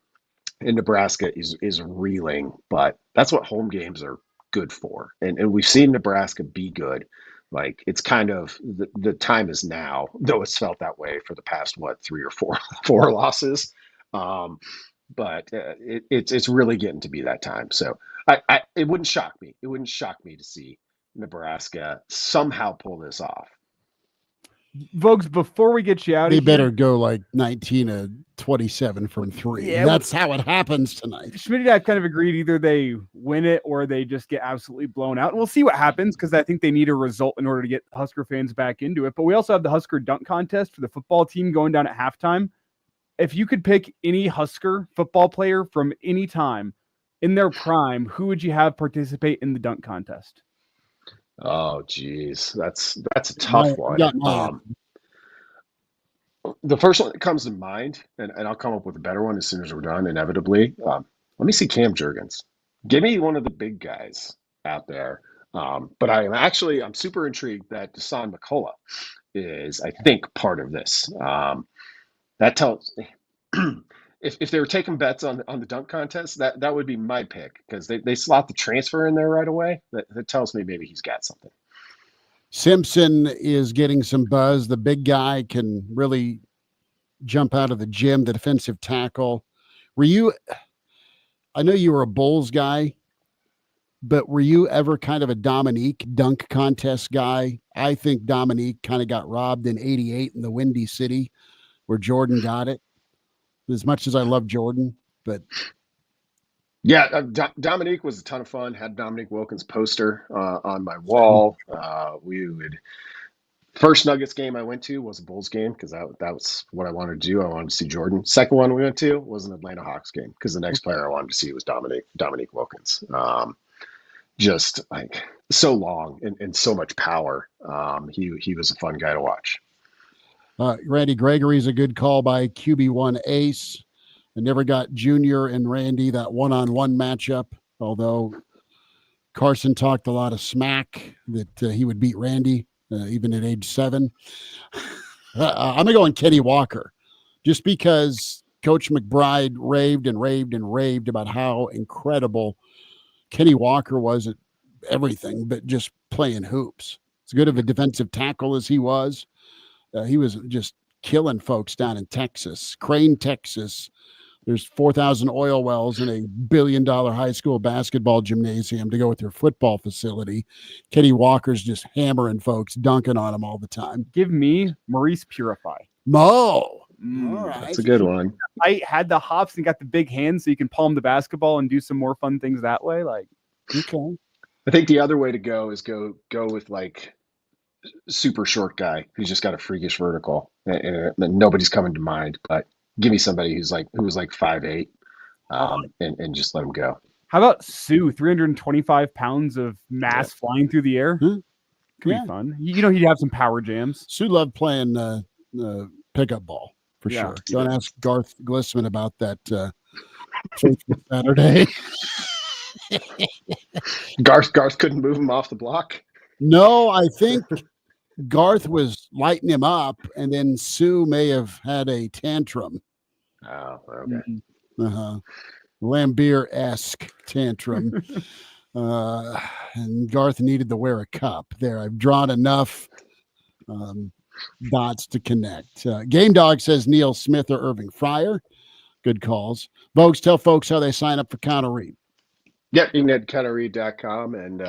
Nebraska is reeling, but that's what home games are good for. And we've seen Nebraska be good. Like, it's kind of the time is now, though it's felt that way for the past 3 or 4 losses. But it's really getting to be that time. So it wouldn't shock me. It wouldn't shock me to see Nebraska somehow pull this off. Vogues, before we get you out, they better go like 19-27 from 3. Yeah, that's how it happens tonight. Schmidt and I kind of agreed either they win it or they just get absolutely blown out. And we'll see what happens, because I think they need a result in order to get Husker fans back into it. But we also have the Husker dunk contest for the football team going down at halftime. If you could pick any Husker football player from any time in their prime, who would you have participate in the dunk contest? Oh, geez, that's a tough one. The first one that comes to mind, and I'll come up with a better one as soon as we're done, inevitably. Let me see Cam Jurgens. Give me one of the big guys out there. But I'm super intrigued that Deshaun McCullough is, I think, part of this. That tells if they were taking bets on the dunk contest, that would be my pick, because they slot the transfer in there right away. That tells me maybe he's got something. Simpson is getting some buzz. The big guy can really jump out of the gym, the defensive tackle. I know you were a Bulls guy, but were you ever kind of a Dominique dunk contest guy? I think Dominique kind of got robbed in '88 in the Windy City where Jordan got it. As much as I love Jordan, but yeah, Dominique was a ton of fun. Had Dominique Wilkins poster on my wall. First Nuggets game I went to was a Bulls game, because that was what I wanted to do. I wanted to see Jordan. Second one we went to was an Atlanta Hawks game, because the next player I wanted to see was Dominique Wilkins. Just like so long and so much power. He was a fun guy to watch. Randy Gregory's a good call by QB1 Ace. I never got Junior and Randy that one-on-one matchup, although Carson talked a lot of smack that he would beat Randy even at age 7. I'm going to go on Kenny Walker, just because Coach McBride raved and raved and raved about how incredible Kenny Walker was at everything but just playing hoops. As good of a defensive tackle as he was just killing folks down in Texas, Crane, Texas. There's 4,000 oil wells in a $1 billion high school basketball gymnasium to go with their football facility. Kenny Walker's just hammering folks, dunking on them all the time. Give me Maurice Purify. Mo. All right. That's a good one. I had the hops and got the big hands, so you can palm the basketball and do some more fun things that way. Like, okay. I think the other way to go is go with like super short guy who's just got a freakish vertical, and nobody's coming to mind, but give me somebody who was like 5'8", and just let him go. How about Sue? 325 pounds of mass flying through the air. Could be fun. He'd have some power jams. Sue loved playing pickup ball for sure. Don't ask Garth Glissman about that Saturday. Garth couldn't move him off the block. No, I think Garth was lighting him up, and then Sue may have had a tantrum. Oh, okay. Lambeer-esque tantrum. And Garth needed to wear a cup. There, I've drawn enough dots to connect. Game Dog says Neil Smith or Irving Fryer. Good calls. Vogues, tell folks how they sign up for Counter Read. Yep, you can head to counterread.com and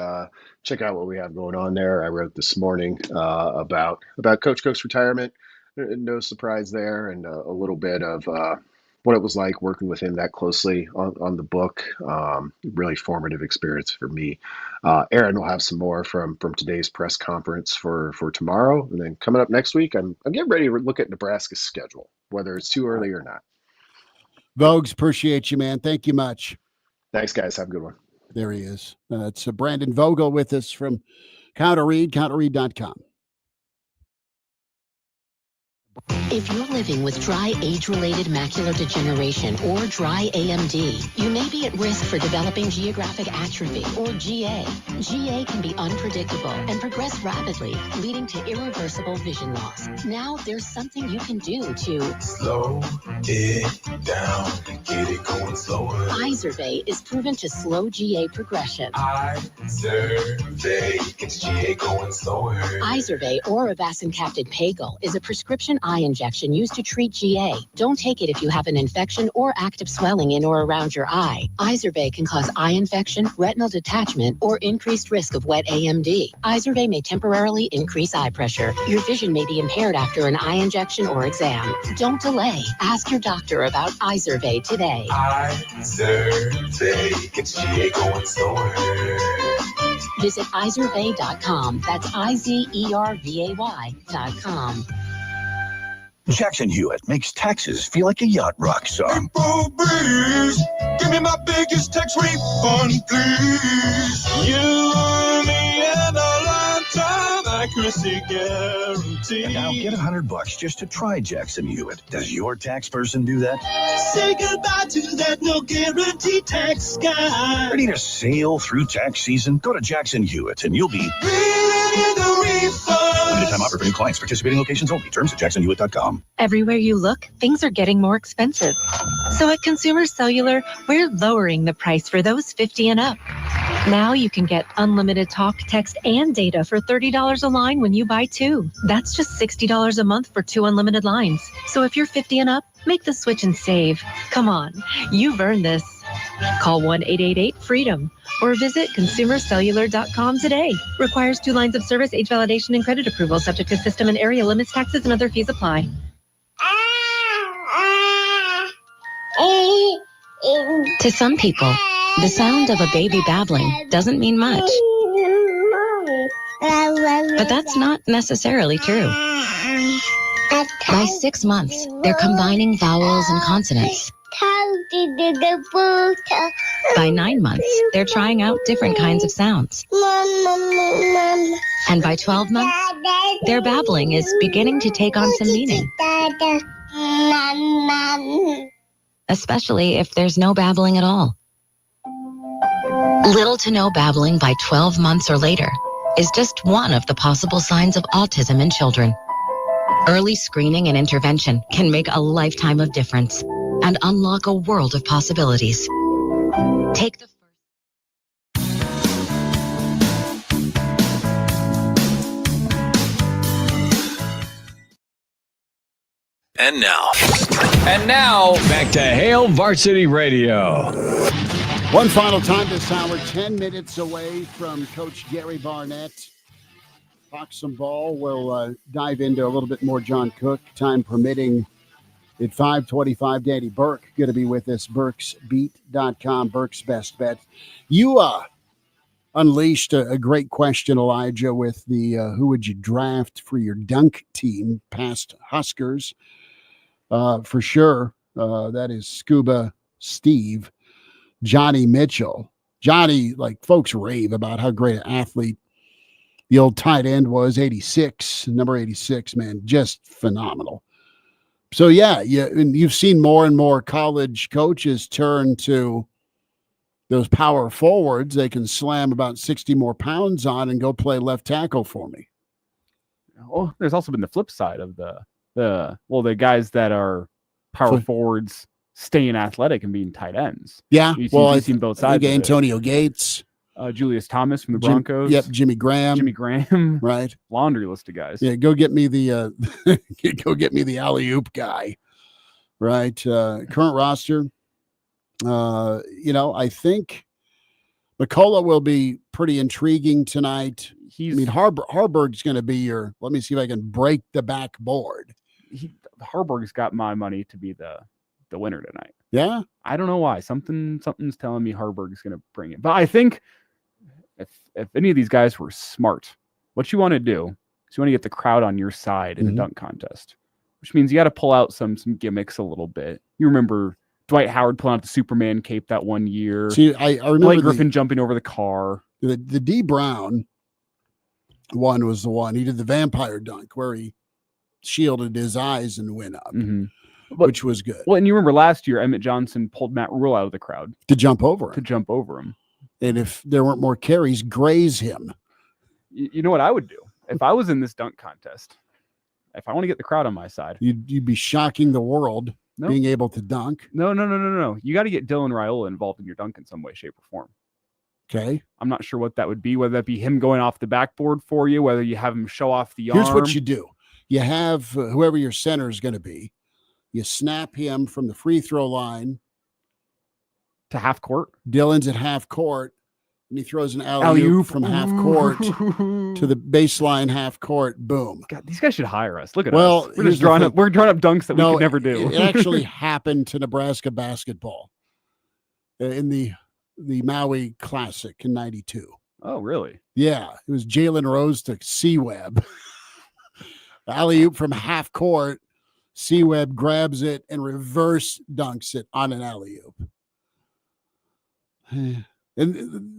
check out what we have going on there. I wrote this morning about Coach Cook's retirement. No surprise there, and a little bit of what it was like working with him that closely on the book. Really formative experience for me. Aaron will have some more from today's press conference for tomorrow, and then coming up next week, I'm getting ready to look at Nebraska's schedule, whether it's too early or not. Vogues, appreciate you, man. Thank you much. Thanks, guys. Have a good one. There he is. It's Brandon Vogel with us from counterread.com. If you're living with dry age-related macular degeneration or dry AMD, you may be at risk for developing geographic atrophy or GA. GA can be unpredictable and progress rapidly, leading to irreversible vision loss. Now there's something you can do to slow it down, get it going slower. Izervay is proven to slow GA progression. Izervay gets GA going slower. Izervay or avacincaptad pagel is a prescription eye injection used to treat GA. Don't take it if you have an infection or active swelling in or around your eye. Izervay can cause eye infection, retinal detachment, or increased risk of wet AMD. Izervay may temporarily increase eye pressure. Your vision may be impaired after an eye injection or exam. Don't delay. Ask your doctor about Izervay today. Izervay gets GA going slower. Visit Izervay.com. That's IZERVAY.com. Jackson Hewitt makes taxes feel like a yacht rock song. April breeze, give me my biggest tax refund, please. You, me, and a lifetime accuracy guarantee. And now get $100 just to try Jackson Hewitt. Does your tax person do that? Say goodbye to that no guarantee tax guy. Ready to sail through tax season? Go to Jackson Hewitt and you'll be in the refund. Limited time offer for new clients. Participating locations only. Terms at jacksonhewitt.com. Everywhere you look, things are getting more expensive. So at Consumer Cellular, we're lowering the price for those 50 and up. Now you can get unlimited talk, text, and data for $30 a line when you buy two. That's just $60 a month for 2 unlimited lines. So if you're 50 and up, make the switch and save. Come on, you've earned this. Call 1-888-FREEDOM or visit consumercellular.com today. Requires 2 lines of service, age validation, and credit approval, subject to system and area limits, taxes, and other fees apply. To some people, the sound of a baby babbling doesn't mean much. But that's not necessarily true. By 6 months, they're combining vowels and consonants. By 9 months, they're trying out different kinds of sounds. And by 12 months, their babbling is beginning to take on some meaning. Especially if there's no babbling at all. Little to no babbling by 12 months or later is just one of the possible signs of autism in children. Early screening and intervention can make a lifetime of difference and unlock a world of possibilities. Take the And now, back to Hail Varsity Radio. One final time this hour, 10 minutes away from Coach Gary Barnett. Talk some ball. We'll dive into a little bit more John Cook, time permitting. At 5:25, Danny Burke going to be with us, burksbeat.com, Burke's Best Bet. You unleashed a great question, Elijah, with the who would you draft for your dunk team, past Huskers. For sure, that is Scuba Steve, Johnny Mitchell. Johnny, like, folks rave about how great an athlete the old tight end was, 86, number 86, man, just phenomenal. So, yeah, you've seen more and more college coaches turn to those power forwards. They can slam about 60 more pounds on and go play left tackle for me. Oh, there's also been the flip side of the guys that are power forwards staying athletic and being tight ends. Yeah, you've seen both sides. Antonio Gates. Julius Thomas from the Broncos. Jimmy Graham. Right. Laundry list of guys. Yeah, go get me the alley-oop guy. Right. Current roster. I think McCullough will be pretty intriguing tonight. Harburg's going to be let me see if I can break the backboard. Harburg's got my money to be the the winner tonight. Yeah, I don't know why. Something's telling me Harburg's going to bring it. But I think if any of these guys were smart, what you want to do is you want to get the crowd on your side in the dunk contest, which means you got to pull out some gimmicks a little bit. You remember Dwight Howard pulling out the Superman cape that one year. See, I remember Blake Griffin jumping over the car. The D Brown one was the one. He did the vampire dunk where he shielded his eyes and went up, which was good. Well, and you remember last year, Emmett Johnson pulled Matt Rule out of the crowd to jump over him. And if there weren't more carries, graze him. You know what I would do? If I was in this dunk contest, if I want to get the crowd on my side, you'd be shocking the world being able to dunk. No. You got to get Dylan Raiola involved in your dunk in some way, shape, or form. Okay. I'm not sure what that would be, whether that be him going off the backboard for you, whether you have him show off the arm. Here's what you do. You have whoever your center is going to be. You snap him from the free throw line to half court. Dylan's at half court, and he throws an alley-oop from half court to the baseline half court. Boom. God, these guys should hire us. Look at us. We're just drawing up dunks that we could never do. It actually happened to Nebraska basketball in the Maui Classic in '92. Oh, really? Yeah. It was Jalen Rose to C-Web. Alley-oop from half court. C-Web grabs it and reverse dunks it on an alley-oop. And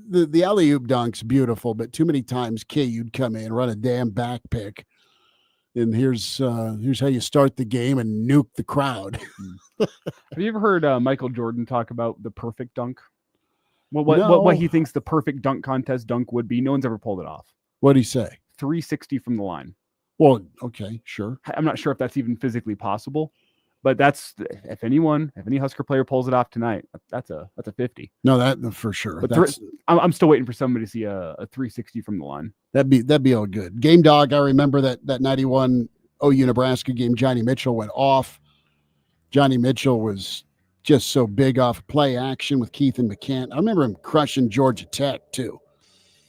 the alley-oop dunk's beautiful, but too many times KU'd come in, run a damn back pick, and here's how you start the game and nuke the crowd. Have you ever heard Michael Jordan talk about the perfect dunk? Well, what he thinks the perfect dunk contest dunk would be? No one's ever pulled it off. What'd he say? 360 from the line. Well, okay, sure. I'm not sure if that's even physically possible, but that's if any Husker player pulls it off tonight, that's a 50. No, that for sure. But I'm still waiting for somebody to see a 360 from the line. That'd be all good. Game Dog, I remember that 91 OU Nebraska game. Johnny Mitchell went off. Johnny Mitchell was just so big off play action with Keith and McCann. I remember him crushing Georgia Tech too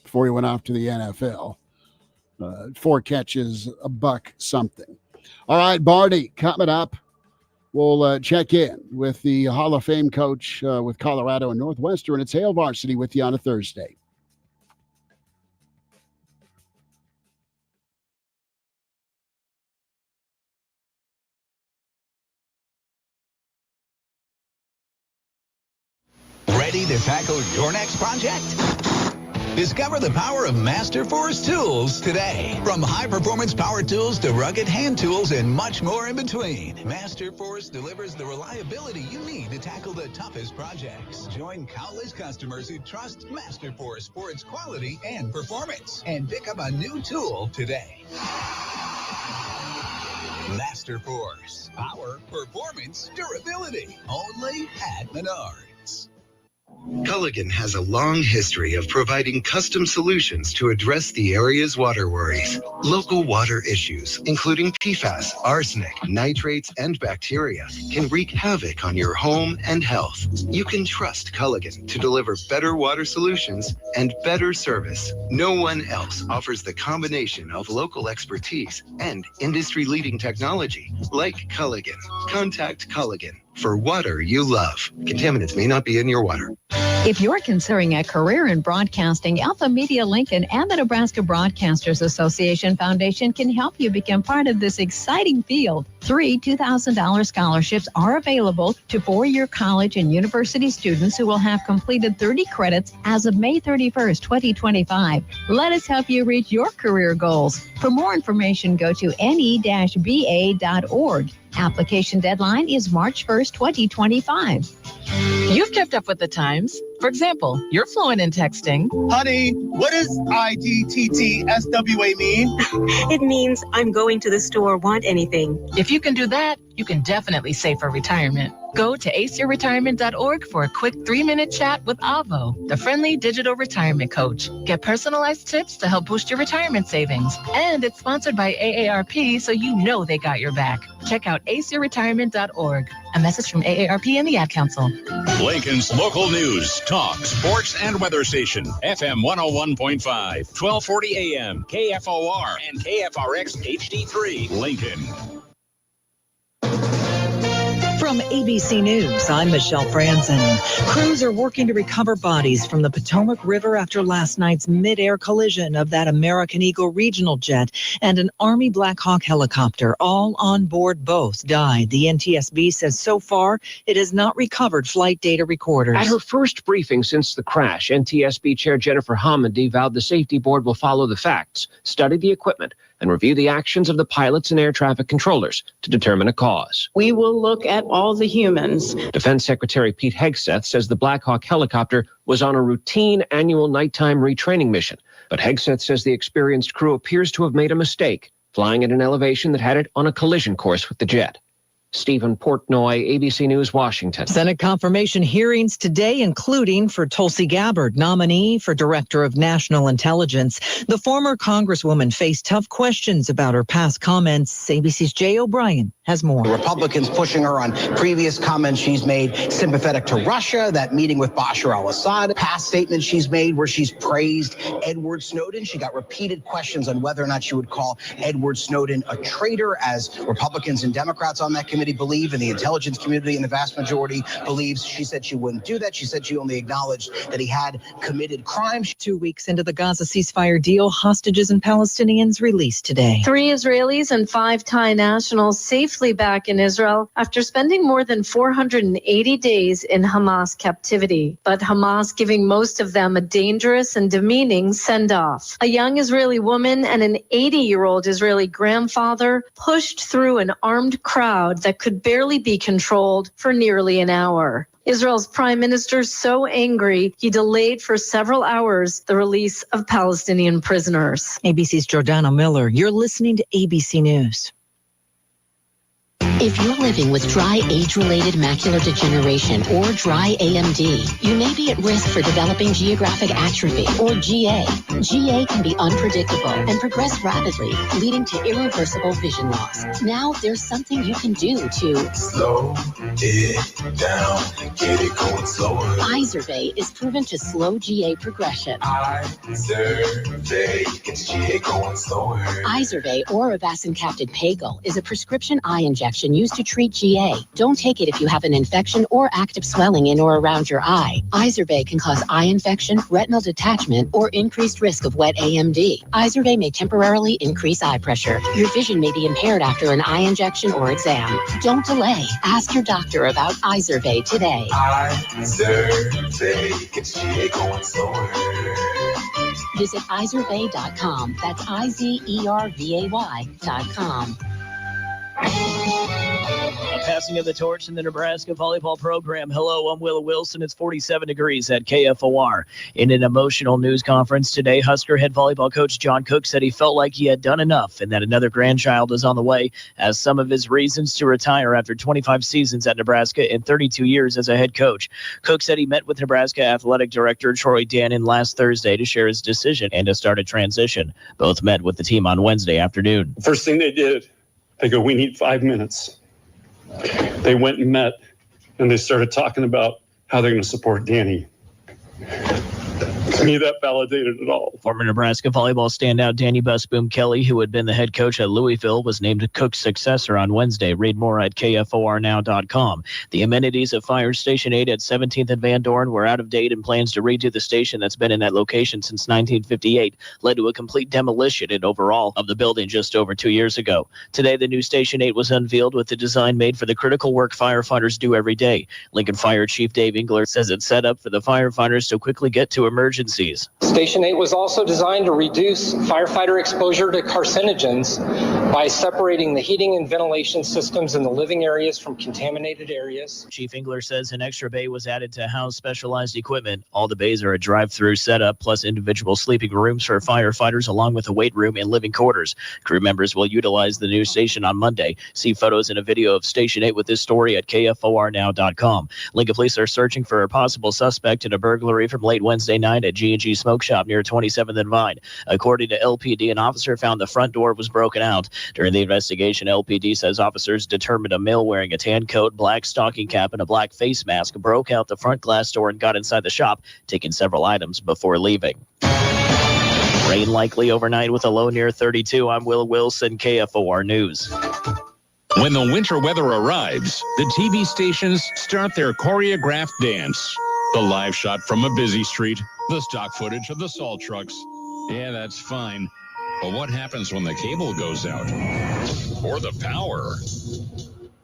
before he went off to the NFL. 4 catches, a buck something. All right, Barty, coming up, we'll check in with the Hall of Fame coach with Colorado and Northwestern. It's Hail Varsity with you on a Thursday. Ready to tackle your next project? Discover the power of Master Force tools today. From high-performance power tools to rugged hand tools and much more in between, Master Force delivers the reliability you need to tackle the toughest projects. Join countless customers who trust Master Force for its quality and performance, and pick up a new tool today. Master Force. Power, performance, durability. Only at Menards. Culligan has a long history of providing custom solutions to address the area's water worries. Local water issues, including PFAS, arsenic, nitrates, and bacteria, can wreak havoc on your home and health. You can trust Culligan to deliver better water solutions and better service. No one else offers the combination of local expertise and industry-leading technology like Culligan. Contact Culligan for water you love. Contaminants may not be in your water. If you're considering a career in broadcasting, Alpha Media Lincoln and the Nebraska Broadcasters Association Foundation can help you become part of this exciting field. 3 $2,000 scholarships are available to 4-year college and university students who will have completed 30 credits as of May 31st, 2025. Let us help you reach your career goals. For more information, go to ne-ba.org. Application deadline is March 1st, 2025. You've kept up with the times. For example, you're fluent in texting. Honey, what does IDTTSWA mean? It means I'm going to the store, want anything. If you can do that, you can definitely save for retirement. Go to aceyourretirement.org for a quick 3-minute chat with Avo, the friendly digital retirement coach. Get personalized tips to help boost your retirement savings. And it's sponsored by AARP, so you know they got your back. Check out aceyourretirement.org. A message from AARP and the Ad Council. Lincoln's local news, talk, sports, and weather station. FM 101.5, 1240 AM, KFOR, and KFRX HD3, Lincoln. From From ABC News, I'm Michelle Franzen. Crews are working to recover bodies from the Potomac River after last night's mid-air collision of that American Eagle regional jet and an Army Black Hawk helicopter. All on board both died. The NTSB says so far it has not recovered flight data recorders. At her first briefing since the crash, NTSB Chair Jennifer Homendy vowed the safety board will follow the facts, study the equipment, and review the actions of the pilots and air traffic controllers to determine a cause. We will look at all the humans. Defense Secretary Pete Hegseth says the Black Hawk helicopter was on a routine annual nighttime retraining mission. But Hegseth says the experienced crew appears to have made a mistake, flying at an elevation that had it on a collision course with the jet. Stephen Portnoy, ABC News, Washington. Senate confirmation hearings today, including for Tulsi Gabbard, nominee for Director of National Intelligence. The former Congresswoman faced tough questions about her past comments. ABC's Jay O'Brien has more. The Republicans pushing her on previous comments she's made, sympathetic to Russia, that meeting with Bashar al-Assad, past statements she's made where she's praised Edward Snowden. She got repeated questions on whether or not she would call Edward Snowden a traitor, as Republicans and Democrats on that committee believe, and the intelligence community and the vast majority believes. She said she wouldn't do that. She said she only acknowledged that he had committed crimes. 2 weeks into the Gaza ceasefire deal, hostages and Palestinians released today. 3 Israelis and 5 Thai nationals safely back in Israel after spending more than 480 days in Hamas captivity. But Hamas giving most of them a dangerous and demeaning send-off. A young Israeli woman and an 80-year-old Israeli grandfather pushed through an armed crowd that could barely be controlled for nearly an hour. Israel's prime minister so angry, he delayed for several hours the release of Palestinian prisoners. ABC's Jordana Miller. You're listening to ABC News. If you're living with dry age-related macular degeneration or dry AMD, you may be at risk for developing geographic atrophy or GA. GA can be unpredictable and progress rapidly, leading to irreversible vision loss. Now there's something you can do to slow it down, get it going slower. Izervay is proven to slow GA progression. Izervay gets GA going slower. Izervay or avastin-capted Pagel is a prescription eye injection used to treat GA. Don't take it if you have an infection or active swelling in or around your eye. Izervay can cause eye infection, retinal detachment, or increased risk of wet AMD. Izervay may temporarily increase eye pressure. Your vision may be impaired after an eye injection or exam. Don't delay. Ask your doctor about Izervay today. Izervay gets GA going slower. Visit Izervay.com. That's IZERVAY.com. Passing of the torch in the Nebraska volleyball program. Hello, I'm Willa Wilson. It's 47 degrees at KFOR. In an emotional news conference today, Husker head volleyball coach John Cook said he felt like he had done enough and that another grandchild is on the way as some of his reasons to retire after 25 seasons at Nebraska and 32 years as a head coach. Cook said he met with Nebraska athletic director Troy Dannon last Thursday to share his decision and to start a transition. Both met with the team on Wednesday afternoon. First thing they did, they go, we need 5 minutes. They went and met, and they started talking about how they're going to support Danny. To me, that validated it all. Former Nebraska volleyball standout Danny Busboom Kelly, who had been the head coach at Louisville, was named Cook's successor on Wednesday. Read more at KFORnow.com. The amenities of Fire Station 8 at 17th and Van Dorn were out of date, and plans to redo the station that's been in that location since 1958 led to a complete demolition and overhaul of the building just over 2 years ago. Today, the new Station 8 was unveiled with the design made for the critical work firefighters do every day. Lincoln Fire Chief Dave Engler says it's set up for the firefighters to quickly get to emergencies. Station 8 was also designed to reduce firefighter exposure to carcinogens by separating the heating and ventilation systems in the living areas from contaminated areas. Chief Engler says an extra bay was added to house specialized equipment. All the bays are a drive-through setup, plus individual sleeping rooms for firefighters, along with a weight room and living quarters. Crew members will utilize the new station on Monday. See photos and a video of Station 8 with this story at KFORnow.com. Lincoln police are searching for a possible suspect in a burglary from late Wednesday night at G&G Smoke Shop near 27th and Vine. According to LPD, an officer found the front door was broken out. During the investigation, LPD says officers determined a male wearing a tan coat, black stocking cap, and a black face mask broke out the front glass door and got inside the shop, taking several items before leaving. Rain likely overnight with a low near 32. I'm Will Wilson, KFOR News. When the winter weather arrives, the TV stations start their choreographed dance. The live shot from a busy street, the stock footage of the salt trucks. Yeah, that's fine. But what happens when the cable goes out? Or the power?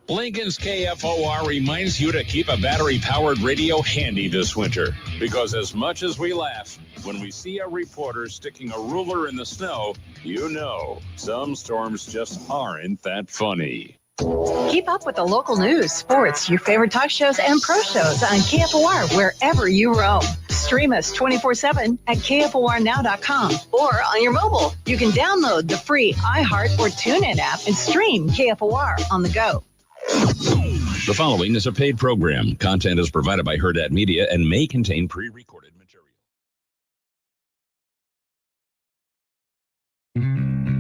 Lincoln's KFOR reminds you to keep a battery-powered radio handy this winter. Because as much as we laugh, when we see a reporter sticking a ruler in the snow, you know some storms just aren't that funny. Keep up with the local news, sports, your favorite talk shows, and pro shows on KFOR wherever you roam. Stream us 24/7 at KFORnow.com or on your mobile. You can download the free iHeart or TuneIn app and stream KFOR on the go. The following is a paid program. Content is provided by Hurrdat Media and may contain pre-recorded material.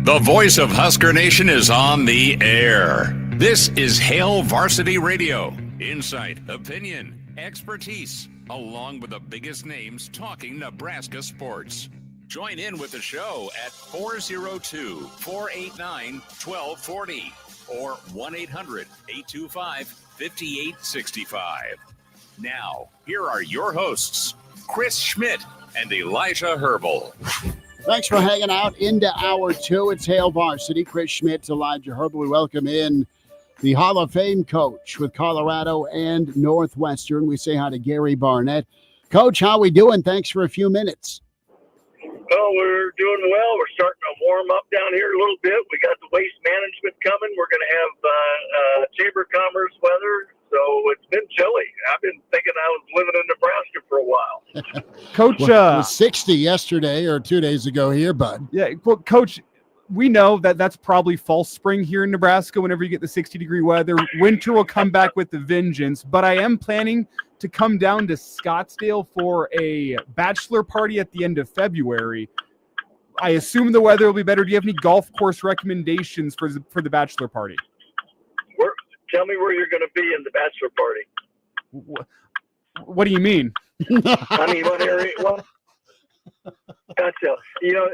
The voice of Husker Nation is on the air. This is Hail Varsity Radio. Insight, opinion, expertise, along with the biggest names talking Nebraska sports. Join in with the show at 402-489-1240 or 1-800-825-5865. Now, here are your hosts, Chris Schmidt and Elijah Herbel. Thanks for hanging out into hour two. It's Hail Varsity. Chris Schmidt, Elijah Herbel. We welcome in the Hall of Fame coach with Colorado and Northwestern. We say hi to Gary Barnett. Coach, how we doing? Thanks for a few minutes. Well, we're doing well. We're starting to warm up down here a little bit. We got the waste management coming. We're going to have Chamber of Commerce weather. So it's been chilly. I've been thinking I was living in Nebraska for a while. Coach, well, it was 60 yesterday or 2 days ago here, bud. Yeah, well, Coach, we know that that's probably false spring here in Nebraska whenever you get the 60-degree weather. Winter will come back with the vengeance, but I am planning to come down to Scottsdale for a bachelor party at the end of February. I assume the weather will be better. Do you have any golf course recommendations for the bachelor party? Tell me where you're going to be in the bachelor party. What do you mean? I mean, what area? Well, gotcha. You know,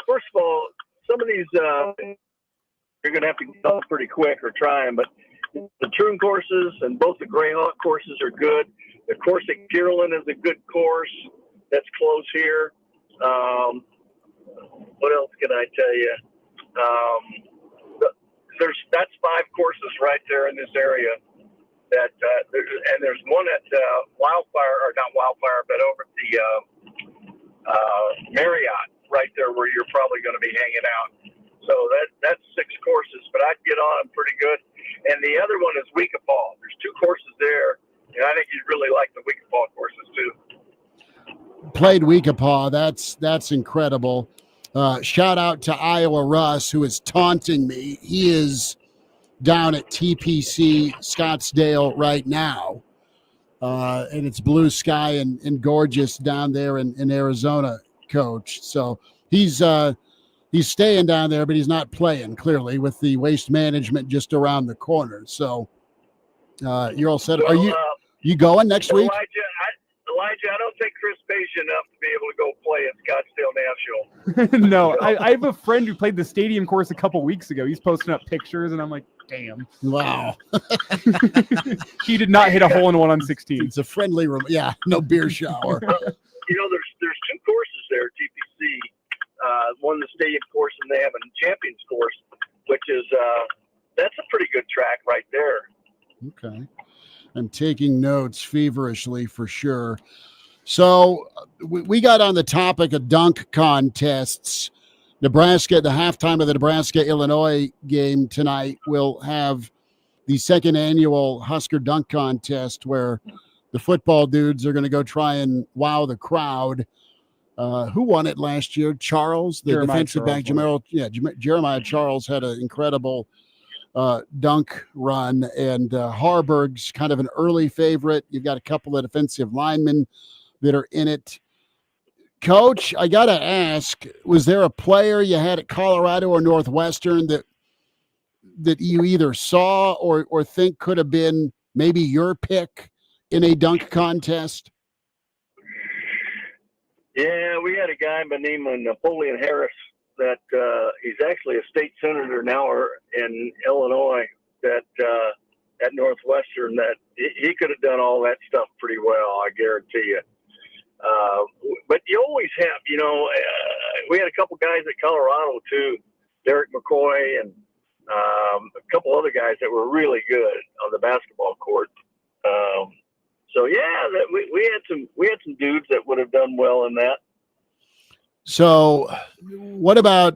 first of all, some of these you're going to have to get off pretty quick or try them. But the Troon courses and both the Greyhawk courses are good. The course at Gearland is a good course that's close here. What else can I tell you? That's 5 courses right there in this area. And there's one at Wildfire, or not Wildfire, but over at the Marriott right there where you're probably going to be hanging out. So that's 6 courses, but I'd get on them pretty good. And the other one is Weekapaw. There's 2 courses there, and I think you'd really like the Weekapaw courses too. Played Weekapaw. That's incredible. Shout out to Iowa Russ, who is taunting me. He is down at TPC Scottsdale right now. And it's blue sky and gorgeous down there in Arizona, Coach. So he's staying down there, but he's not playing, clearly, with the waste management just around the corner. So you're all set. Are you going next week? Elijah, I don't think Chris pays you enough to be able to go play at Scottsdale National. No, I have a friend who played the stadium course a couple weeks ago. He's posting up pictures, and I'm like, damn. Wow. He did not hit a hole-in-one on 16. It's a friendly room. Yeah, no beer shower. You know, there's 2 courses there at TPC. One the stadium course, and they have a Champions course, which is that's a pretty good track right there. Okay. I'm taking notes feverishly for sure. So we got on the topic of dunk contests. Nebraska, the halftime of the Nebraska-Illinois game tonight, will have the 2nd annual Husker dunk contest where the football dudes are going to go try and wow the crowd. Who won it last year? Charles, the defensive back. Jeremiah Charles had an incredible dunk run, and Harburg's kind of an early favorite. You've got a couple of defensive linemen that are in it. Coach, I got to ask, was there a player you had at Colorado or Northwestern that you either saw or think could have been maybe your pick in a dunk contest? Yeah, we had a guy by the name of Napoleon Harris that he's actually a state senator now in Illinois that at Northwestern, that he could have done all that stuff pretty well, I guarantee you. But you always have, we had a couple guys at Colorado too, Derek McCoy and a couple other guys that were really good on the basketball court. So yeah, we had some dudes that would have done well in that. So what about,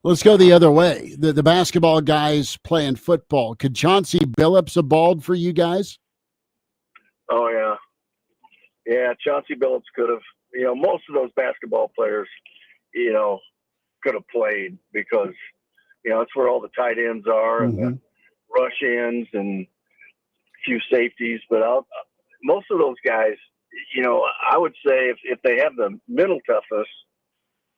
let's go the other way, the basketball guys playing football. Could Chauncey Billups have balled for you guys? Oh yeah. Yeah, Chauncey Billups could have, most of those basketball players, could have played because, it's where all the tight ends are and the rush ends and a few safeties. But most of those guys, I would say if they have the mental toughness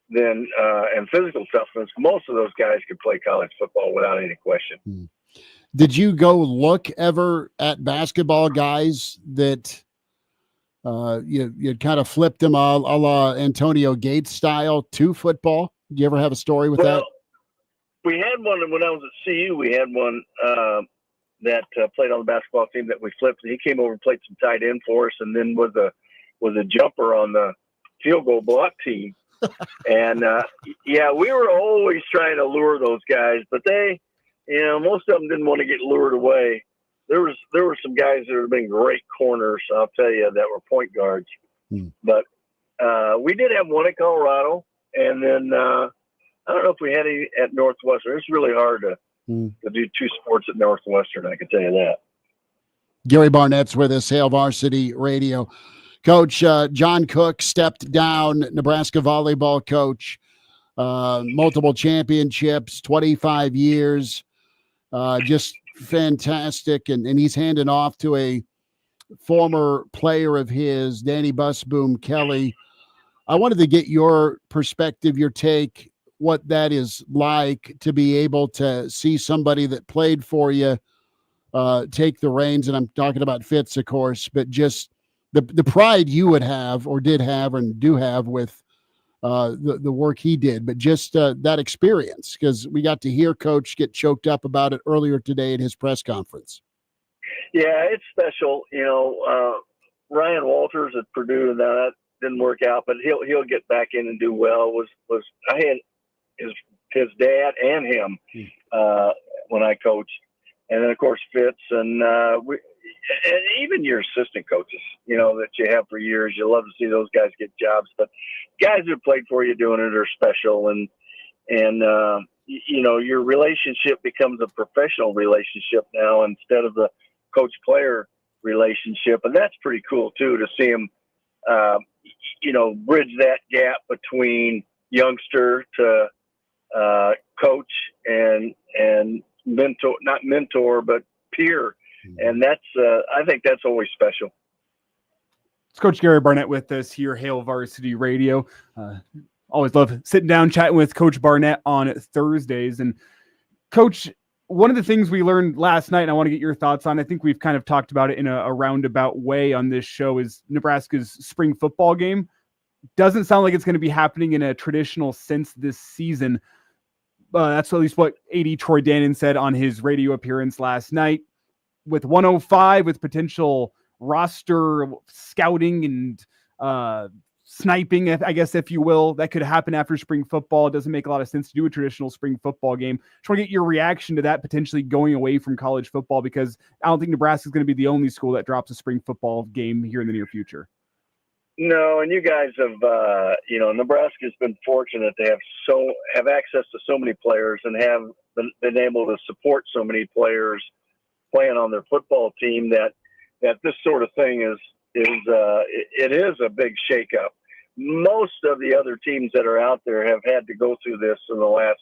then and physical toughness, most of those guys could play college football without any question. Did you go look ever at basketball guys that you kind of flipped them a la Antonio Gates style to football? Did you ever have a story with that? We had one when I was at CU. We had one that played on the basketball team that we flipped. He came over and played some tight end for us, and then was a jumper on the field goal block team. And we were always trying to lure those guys, but they, most of them didn't want to get lured away. There were some guys that have been great corners, I'll tell you, that were point guards. But we did have one at Colorado, and then I don't know if we had any at Northwestern. It's really hard to do two sports at Northwestern, I can tell you that. Gary Barnett's with us, Hail Varsity Radio. Coach, John Cook stepped down, Nebraska volleyball coach, multiple championships, 25 years, just fantastic. And he's handing off to a former player of his, Danny Busboom Kelly. I wanted to get your perspective, your take, what that is like to be able to see somebody that played for you take the reins. And I'm talking about Fitz, of course, but just the pride you would have or did have and do have with the work he did, but just that experience, because we got to hear Coach get choked up about it earlier today at his press conference. Yeah, it's special. Ryan Walters at Purdue, now that didn't work out, but he'll get back in and do well. I had his dad and him when I coached, and then of course Fitz and even your assistant coaches, that you have for years. You love to see those guys get jobs, but guys who played for you doing it are special, and your relationship becomes a professional relationship now instead of the coach-player relationship, and that's pretty cool too to see him, bridge that gap between youngster to coach and mentor, not mentor, but peer. And that's, I think that's always special. It's Coach Gary Barnett with us here, Hail Varsity Radio. Always love sitting down, chatting with Coach Barnett on Thursdays. And Coach, one of the things we learned last night, and I want to get your thoughts on, I think we've kind of talked about it in a roundabout way on this show, is Nebraska's spring football game. Doesn't sound like it's going to be happening in a traditional sense this season. That's at least what AD Troy Dannon said on his radio appearance last night. With 105, with potential roster scouting and sniping, I guess, if you will, that could happen after spring football. It doesn't make a lot of sense to do a traditional spring football game. Just want to get your reaction to that potentially going away from college football, because I don't think Nebraska is going to be the only school that drops a spring football game here in the near future. No, and you guys have, Nebraska's been fortunate to have access to so many players and have been able to support so many players playing on their football team that this sort of thing it is a big shakeup. Most of the other teams that are out there have had to go through this in the last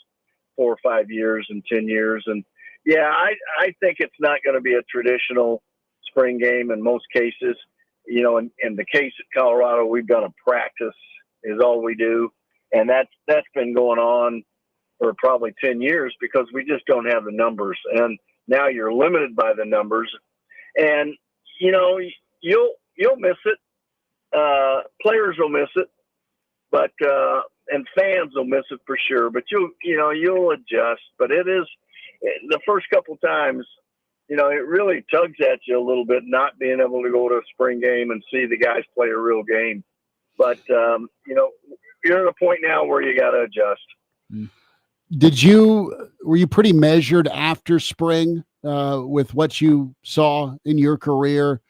4 or 5 years and 10 years. And yeah, I think it's not going to be a traditional spring game in most cases. In the case at Colorado, we've done a practice is all we do. And that's been going on for probably 10 years because we just don't have the numbers. And now you're limited by the numbers, and you'll miss it. Players will miss it, but and fans will miss it for sure, but you'll adjust. But it is the first couple times, it really tugs at you a little bit, not being able to go to a spring game and see the guys play a real game. But, you're at a point now where you got to adjust. Were you pretty measured after spring with what you saw in your career?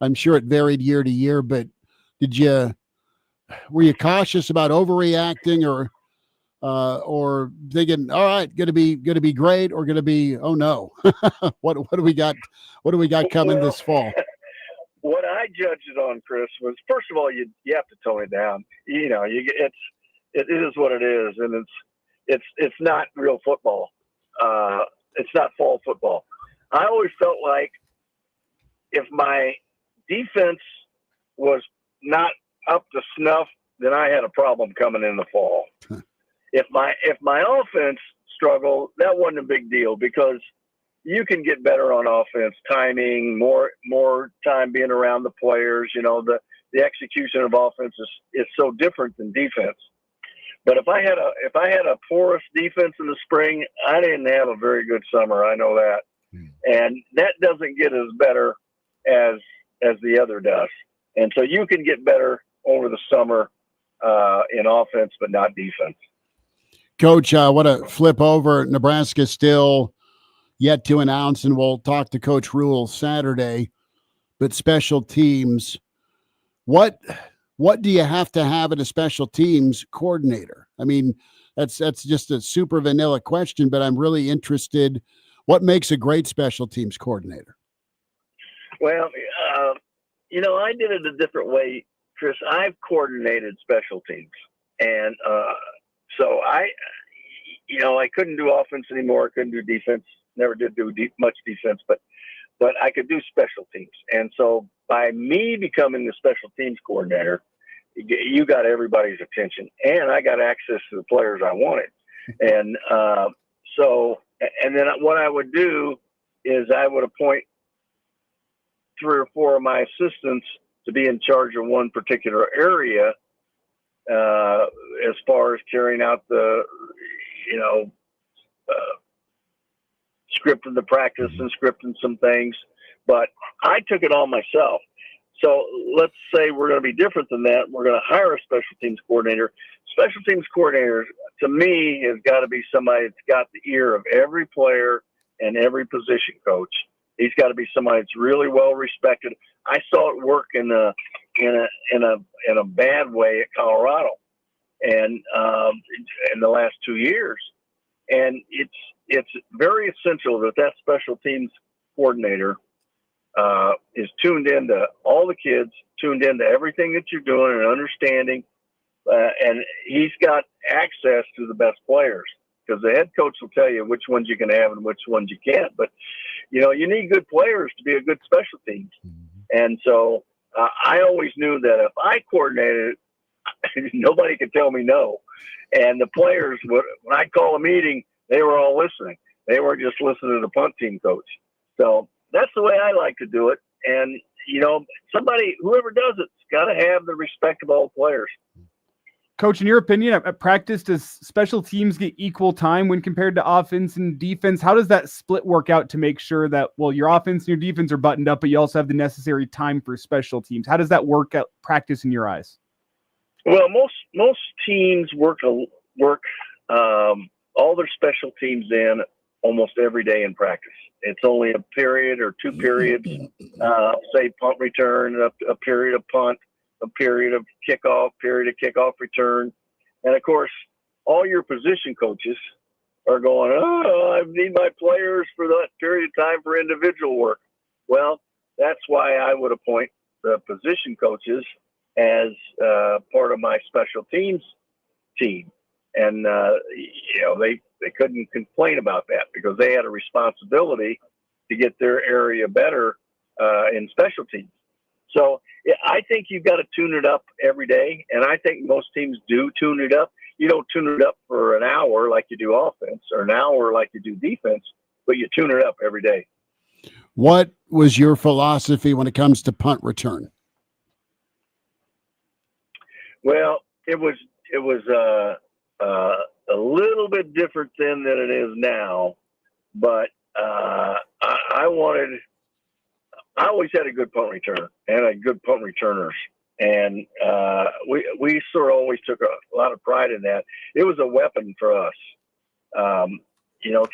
I'm sure it varied year to year, but were you cautious about overreacting or thinking, all right, going to be great, or going to be, oh no, what do we got coming this fall? What I judged it on, Chris, was, first of all, you have to tone it down. It is what it is, and it's not real football. It's not fall football. I always felt like if my defense was not up to snuff, then I had a problem coming in the fall. If my offense struggled, that wasn't a big deal, because you can get better on offense, timing, more time being around the players. The execution of offense is so different than defense. But if I had a porous defense in the spring, I didn't have a very good summer. I know that, and that doesn't get as better as the other does. And so you can get better over the summer in offense, but not defense. Coach, I want to flip over. Nebraska still yet to announce, and we'll talk to Coach Rule Saturday, but special teams, what do you have to have in a special teams coordinator? I mean, that's just a super vanilla question, but I'm really interested. What makes a great special teams coordinator? Well, I did it a different way, Chris. I've coordinated special teams, and so I couldn't do offense anymore. I couldn't do defense. Never did do much defense, but I could do special teams. And so by me becoming the special teams coordinator, you got everybody's attention, and I got access to the players I wanted. And and then what I would do is I would appoint 3 or 4 of my assistants to be in charge of one particular area, as far as carrying out the, scripting the practice and scripting some things. But I took it on myself. So let's say we're going to be different than that. We're going to hire a special teams coordinator. Special teams coordinator, to me, has got to be somebody that's got the ear of every player and every position coach. He's got to be somebody that's really well respected. I saw it work in a bad way at Colorado, and in the last 2 years. And it's very essential that special teams coordinator is tuned into all the kids, tuned into everything that you're doing and understanding. And he's got access to the best players, because the head coach will tell you which ones you can have and which ones you can't. But, you need good players to be a good special teams. And so I always knew that if I coordinated it, nobody could tell me no. And the players, when I call a meeting, they were all listening. They weren't just listening to the punt team coach. So that's the way I like to do it. And, whoever does it's got to have the respect of all players. Coach, in your opinion, at practice, does special teams get equal time when compared to offense and defense? How does that split work out to make sure that, your offense and your defense are buttoned up, but you also have the necessary time for special teams? How does that work at practice in your eyes? Well, most teams work all their special teams in almost every day in practice. It's only a period or 2 periods, say punt return, a period of punt, a period of kickoff return. And of course, all your position coaches are going, I need my players for that period of time for individual work. Well, that's why I would appoint the position coaches as part of my special teams team. And, they couldn't complain about that, because they had a responsibility to get their area better in special teams. So I think you've got to tune it up every day. And I think most teams do tune it up. You don't tune it up for an hour like you do offense, or an hour like you do defense, but you tune it up every day. What was your philosophy when it comes to punt return? Well, it was was a little bit different then than it is now, but I always had a good punt returner and a good punt returners. And we sort of always took a lot of pride in that. It was a weapon for us.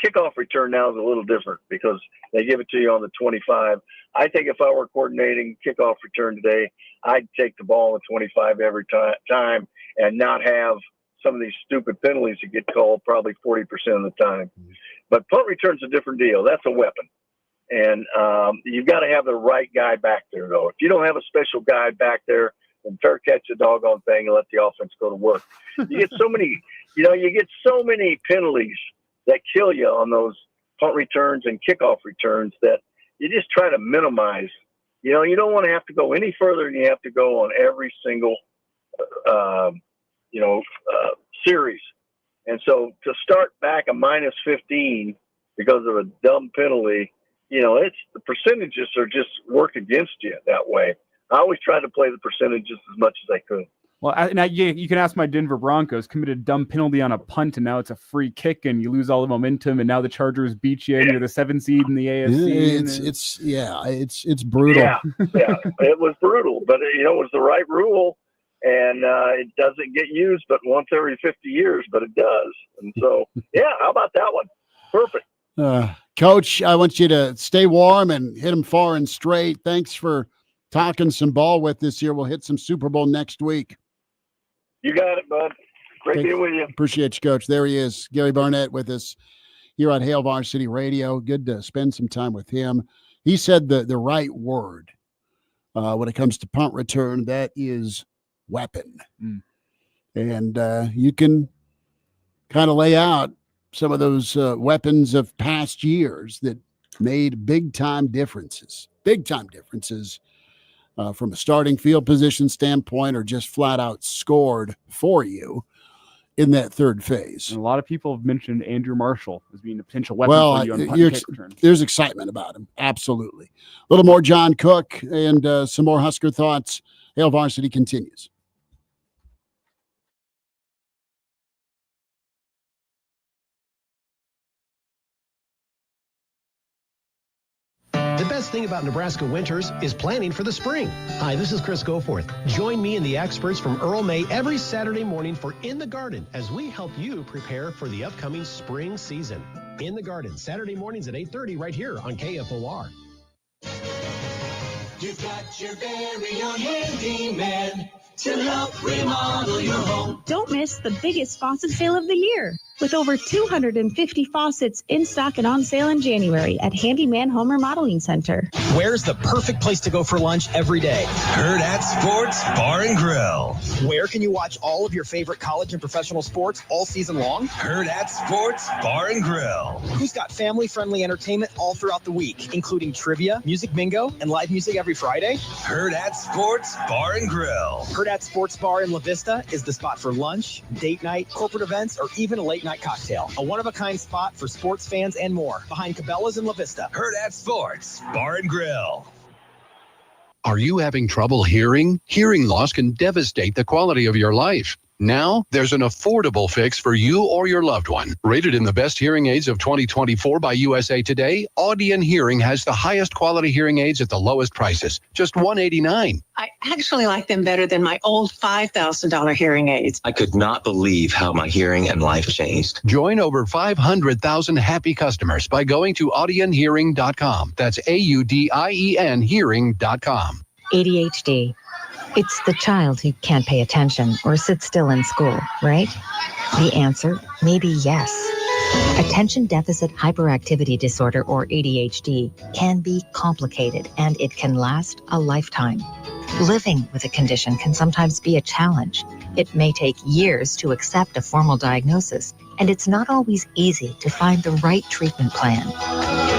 Kickoff return now is a little different because they give it to you on the 25. I think if I were coordinating kickoff return today, I'd take the ball on the 25 every time and not have some of these stupid penalties that get called probably 40% of the time. But punt return's a different deal. That's a weapon. And you've got to have the right guy back there, though. If you don't have a special guy back there, then fair catch the doggone thing and let the offense go to work. You get so many, penalties that kill you on those punt returns and kickoff returns that you just try to minimize. You don't want to have to go any further than you have to go on every single, series. And so to start back a minus 15 because of a dumb penalty, it's the percentages are just work against you that way. I always try to play the percentages as much as I could. Well, now you can ask my Denver Broncos committed a dumb penalty on a punt, and now it's a free kick, and you lose all the momentum, and now the Chargers beat you, and you're the 7th seed in the AFC. It's brutal. Yeah, it was brutal, but it was the right rule, and it doesn't get used but once every 50 years, but it does. And so, how about that one? Perfect. Coach, I want you to stay warm and hit them far and straight. Thanks for talking some ball with us here. We'll hit some Super Bowl next week. You got it, bud. Great being with you. Appreciate you, Coach. There he is, Gary Barnett with us here on Hail Varsity Radio. Good to spend some time with him. He said the right word when it comes to punt return. That is weapon. And you can kind of lay out some of those weapons of past years that made big-time differences from a starting field position standpoint or just flat out scored for you in that third phase. And a lot of people have mentioned Andrew Marshall as being a potential weapon for you on punt and kick returns. There's excitement about him. Absolutely. A little more John Cook and some more Husker thoughts. Hail Varsity continues. The best thing about Nebraska winters is planning for the spring. Hi, this is Chris Goforth. Join me and the experts from Earl May every Saturday morning for In the Garden as we help you prepare for the upcoming spring season. In the Garden, Saturday mornings at 8:30 right here on KFOR. You've got your very own handyman to help remodel your home. Don't miss the biggest faucet sale of the year. With over 250 faucets in stock and on sale in January at Handyman Home Remodeling Center. Where's the perfect place to go for lunch every day? Hurrdat Sports Bar and Grill. Where can you watch all of your favorite college and professional sports all season long? Hurrdat Sports Bar and Grill. Who's got family-friendly entertainment all throughout the week, including trivia, music bingo, and live music every Friday? Hurrdat Sports Bar and Grill. Hurrdat Sports Bar in La Vista is the spot for lunch, date night, corporate events, or even a late night cocktail. A one-of-a-kind spot for sports fans and more. Behind Cabela's in La Vista. Hurrdat Sports Bar and Grill. Are you having trouble hearing? Hearing loss can devastate the quality of your life. Now, there's an affordable fix for you or your loved one. Rated in the best hearing aids of 2024 by USA Today, Audion Hearing has the highest quality hearing aids at the lowest prices, just $189. I actually like them better than my old $5,000 hearing aids. I could not believe how my hearing and life changed. Join over 500,000 happy customers by going to audionhearing.com. That's AUDIEN hearing.com. ADHD. It's the child who can't pay attention or sit still in school, right? The answer may be yes. Attention Deficit Hyperactivity Disorder, or ADHD, can be complicated and it can last a lifetime. Living with a condition can sometimes be a challenge. It may take years to accept a formal diagnosis, and it's not always easy to find the right treatment plan.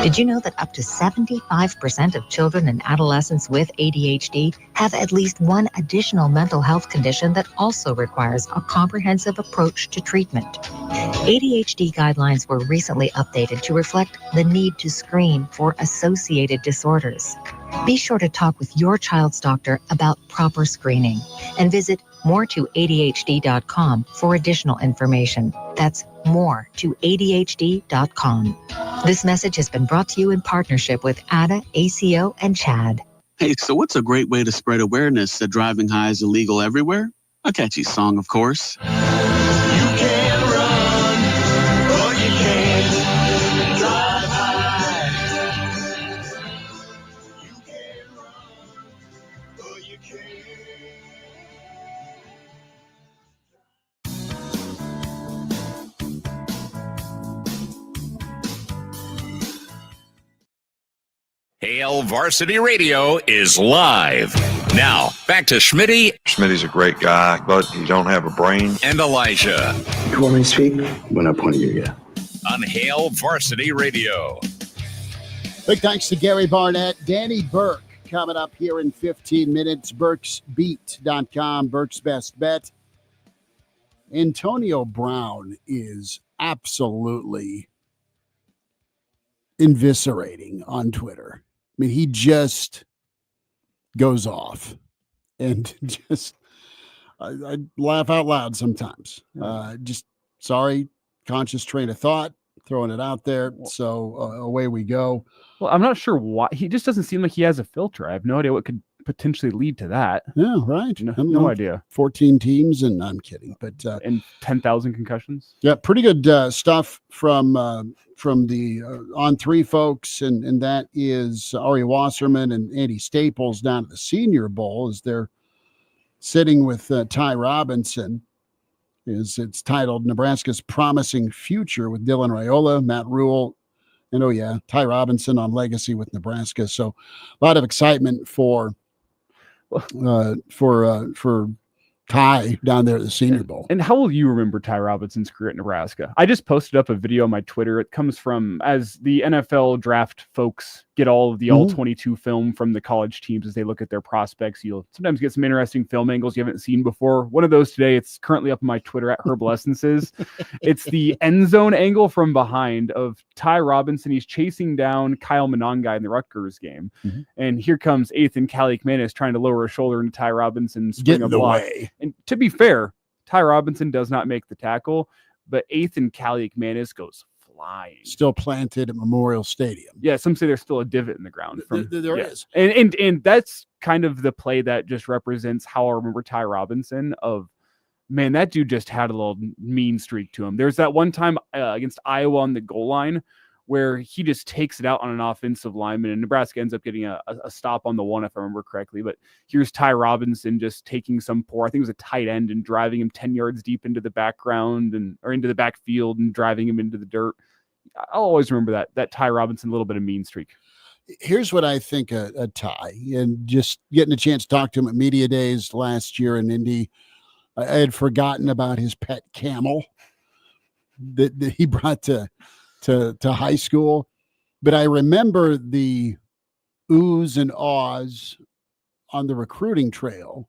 Did you know that up to 75% of children and adolescents with ADHD have at least one additional mental health condition that also requires a comprehensive approach to treatment? ADHD guidelines were recently updated to reflect the need to screen for associated disorders. Be sure to talk with your child's doctor about proper screening and visit more2adhd.com for additional information. That's more2adhd.com. This message has been brought to you in partnership with ADA, ACO, and CHAD. Hey, so what's a great way to spread awareness that driving high is illegal everywhere? A catchy song, of course. You can run, but you can't drive high. You can run, but you can't. Hail Varsity Radio is live. Now, back to Schmitty. Schmitty's a great guy, but he don't have a brain. And Elijah. You want me to speak? When I point at you, yeah. On Hail Varsity Radio. Big thanks to Gary Barnett. Danny Burke coming up here in 15 minutes. Burke'sBeat.com, Burke's Best Bet. Antonio Brown is absolutely eviscerating on Twitter. I mean, he just goes off and just, I laugh out loud sometimes. Just sorry, conscious train of thought, throwing it out there. So away we go. Well, I'm not sure why. He just doesn't seem like he has a filter. I have no idea what could potentially lead to that. Yeah, right. No idea. 14 teams, and I'm kidding, but and 10,000 concussions. Yeah, pretty good stuff from the On Three folks, and that is Ari Wasserman and Andy Staples down at the Senior Bowl as they're sitting with Ty Robinson. It's titled "Nebraska's Promising Future" with Dylan Raiola, Matt Rule, and Ty Robinson on legacy with Nebraska. So a lot of excitement for Ty down there at the Senior Bowl. And how will you remember Ty Robinson's career at Nebraska? I just posted up a video on my Twitter. It comes from, as the NFL draft folks get all of the all-22 film from the college teams as they look at their prospects. You'll sometimes get some interesting film angles you haven't seen before. One of those today, it's currently up on my Twitter at Herbal Essences. It's the end zone angle from behind of Ty Robinson. He's chasing down Kyle Monongai in the Rutgers game. And here comes Ethan Kaliakmanis trying to lower a shoulder into Ty Robinson. Get in the way. And to be fair, Ty Robinson does not make the tackle, but Ethan Kaliakmanis goes flying. Still planted at Memorial Stadium. Yeah, some say there's still a divot in the ground. There is. And that's kind of the play that just represents how I remember Ty Robinson of, man, that dude just had a little mean streak to him. There's that one time against Iowa on the goal line where he just takes it out on an offensive lineman, and Nebraska ends up getting a stop on the one, if I remember correctly. But here's Ty Robinson just taking some poor, I think it was a tight end, and driving him 10 yards deep into the background or into the backfield and driving him into the dirt. I'll always remember that Ty Robinson, a little bit of mean streak. Here's what I think of Ty, and just getting a chance to talk to him at media days last year in Indy. I had forgotten about his pet camel that he brought to high school, but I remember the oohs and ahs on the recruiting trail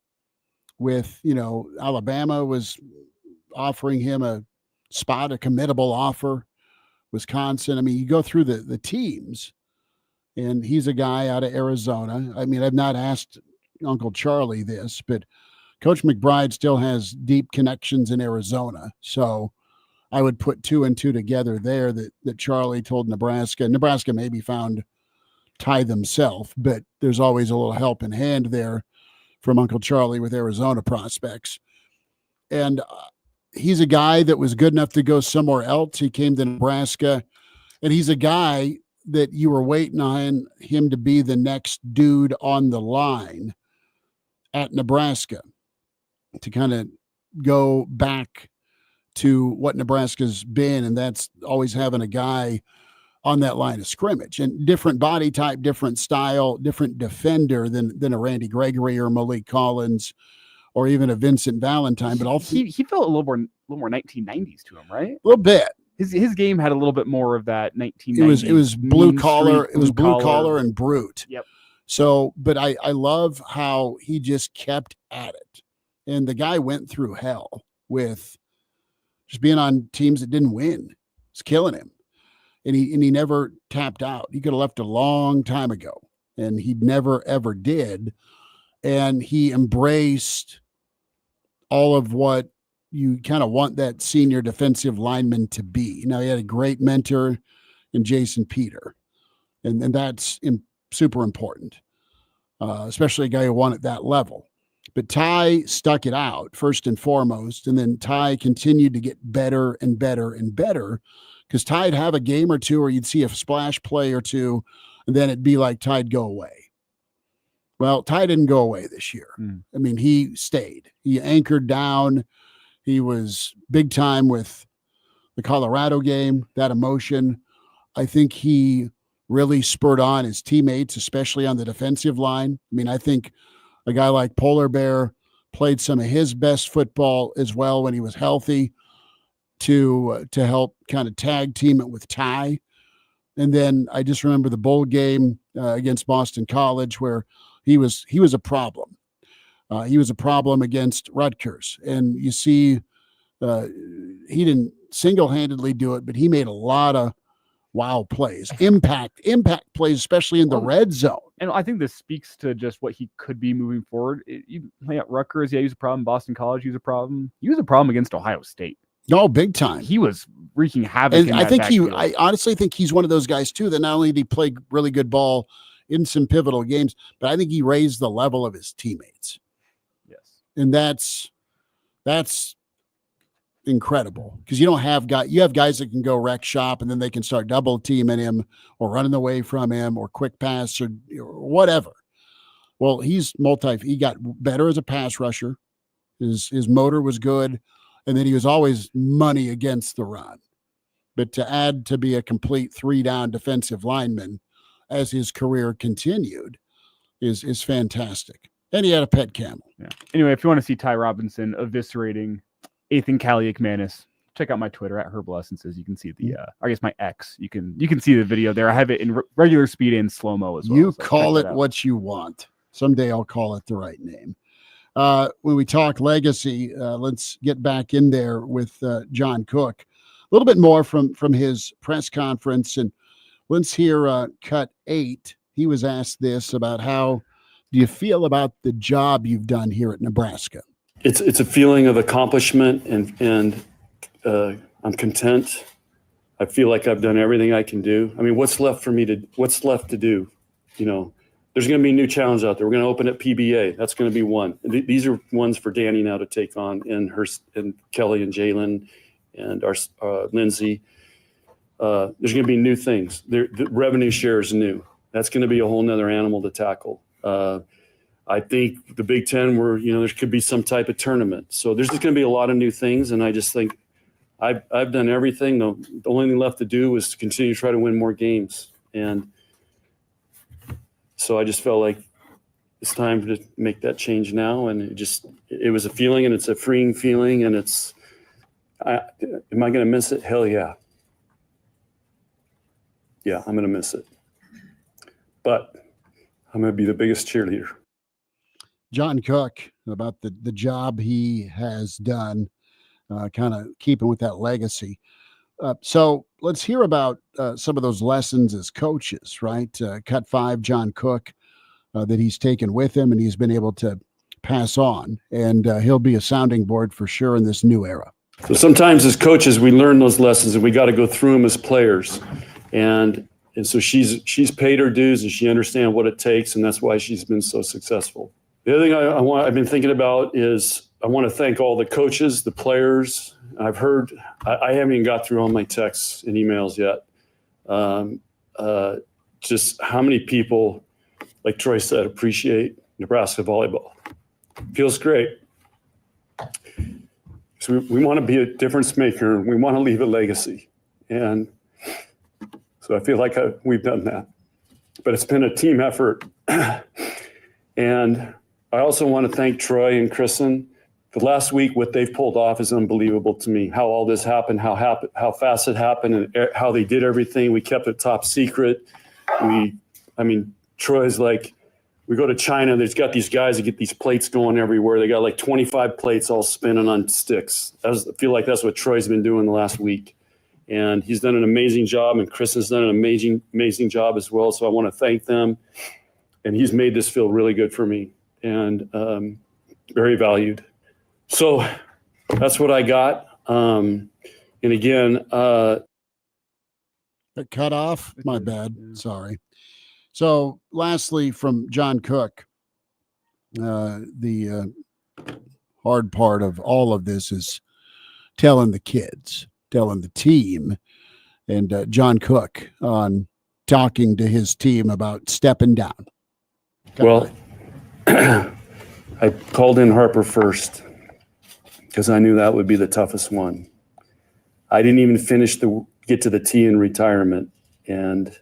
with, Alabama was offering him a spot, a committable offer. Wisconsin. I mean, you go through the teams, and he's a guy out of Arizona. I mean, I've not asked Uncle Charlie this, but Coach McBride still has deep connections in Arizona. So I would put 2 and 2 together there that Charlie told Nebraska. Nebraska maybe found Ty themselves, but there's always a little help in hand there from Uncle Charlie with Arizona prospects. And he's a guy that was good enough to go somewhere else. He came to Nebraska, and he's a guy that you were waiting on him to be the next dude on the line at Nebraska to kind of go back to what Nebraska's been, and that's always having a guy on that line of scrimmage, and different body type, different style, different defender than a Randy Gregory or Malik Collins or even a Vincent Valentine. But he felt a little more 1990s to him, right? A little bit. His game had a little bit more of that 1990s. It was blue collar. It was blue collar and brute. Yep. So, but I love how he just kept at it, and the guy went through hell with just being on teams that didn't win. It's killing him, and he never tapped out. He could have left a long time ago, and he never ever did. And he embraced all of what you kind of want that senior defensive lineman to be. Now, he had a great mentor in Jason Peter, and that's super important, especially a guy who won at that level. But Ty stuck it out first and foremost, and then Ty continued to get better and better and better, because Ty'd have a game or two where you'd see a splash play or two, and then it'd be like Ty'd go away. Well, Ty didn't go away this year. I mean, he stayed. He anchored down. He was big time with the Colorado game, that emotion. I think he really spurred on his teammates, especially on the defensive line. I mean, I think a guy like Polar Bear played some of his best football as well when he was healthy to help kind of tag team it with Ty. And then I just remember the bowl game against Boston College where he was a problem. He was a problem against Rutgers. And you see, he didn't single-handedly do it, but he made a lot of wow plays, impact plays, especially in the red zone. And I think this speaks to just what he could be moving forward. At Rutgers, he was a problem. Boston College, he was a problem. He was a problem against Ohio State. No, big time. He was wreaking havoc. And I honestly think he's one of those guys too, that not only did he play really good ball in some pivotal games, but I think he raised the level of his teammates. Yes. And that's incredible, because you have guys that can go wreck shop, and then they can start double teaming him or running away from him or quick pass or whatever. Well, he got better as a pass rusher. His motor was good, and then he was always money against the run. But to add to be a complete 3-down defensive lineman as his career continued is fantastic. And he had a pet camel. Yeah. Anyway, if you want to see Ty Robinson eviscerating Ethan Kaliakmanis, check out my Twitter at Herbal Essences. You can see I guess my X. You can see the video there. I have it in regular speed and slow-mo as well. You call it what you want. Someday I'll call it the right name. When we talk legacy, let's get back in there with John Cook. A little bit more from his press conference, and let's hear cut 8. He was asked this about how do you feel about the job you've done here at Nebraska? It's a feeling of accomplishment, and I'm content. I feel like I've done everything I can do. I mean, what's left to do? You know, there's going to be new challenges out there. We're going to open at PBA. That's going to be one. These are ones for Danny now to take on, and Kelly and Jalen and our Lindsay. There's going to be new things. The revenue share is new. That's going to be a whole nother animal to tackle. I think the Big Ten, there could be some type of tournament. So there's just going to be a lot of new things, and I just think I've done everything. The only thing left to do is to continue to try to win more games. And so I just felt like it's time to make that change now. And it was a feeling, and it's a freeing feeling, and am I going to miss it? Hell yeah. Yeah, I'm going to miss it. But I'm going to be the biggest cheerleader. John Cook, about the job he has done, kind of keeping with that legacy. So let's hear about some of those lessons as coaches, right? Cut 5, John Cook, that he's taken with him and he's been able to pass on. And he'll be a sounding board for sure in this new era. So sometimes as coaches, we learn those lessons and we got to go through them as players. And so she's paid her dues and she understands what it takes, and that's why she's been so successful. The other thing I've been thinking about is I want to thank all the coaches, the players. I haven't even got through all my texts and emails yet. Just how many people, like Troy said, appreciate Nebraska volleyball. Feels great. So we want to be a difference maker. We want to leave a legacy. And so I feel like we've done that. But it's been a team effort. And I also want to thank Troy and Kristen. The last week, what they've pulled off is unbelievable to me. How all this happened, how fast it happened, and how they did everything. We kept it top secret. Troy's like, we go to China, there's got these guys that get these plates going everywhere. They got like 25 plates all spinning on sticks. I feel like that's what Troy's been doing the last week. And he's done an amazing job, and Kristen's done an amazing job as well. So I want to thank them. And he's made this feel really good for me and very valued. So that's what I got. And again, It cut off. My bad. Sorry. So lastly, from John Cook, the hard part of all of this is telling the kids, telling the team, and John Cook on talking to his team about stepping down. Well, I called in Harper first because I knew that would be the toughest one. I didn't even get to the T in retirement, and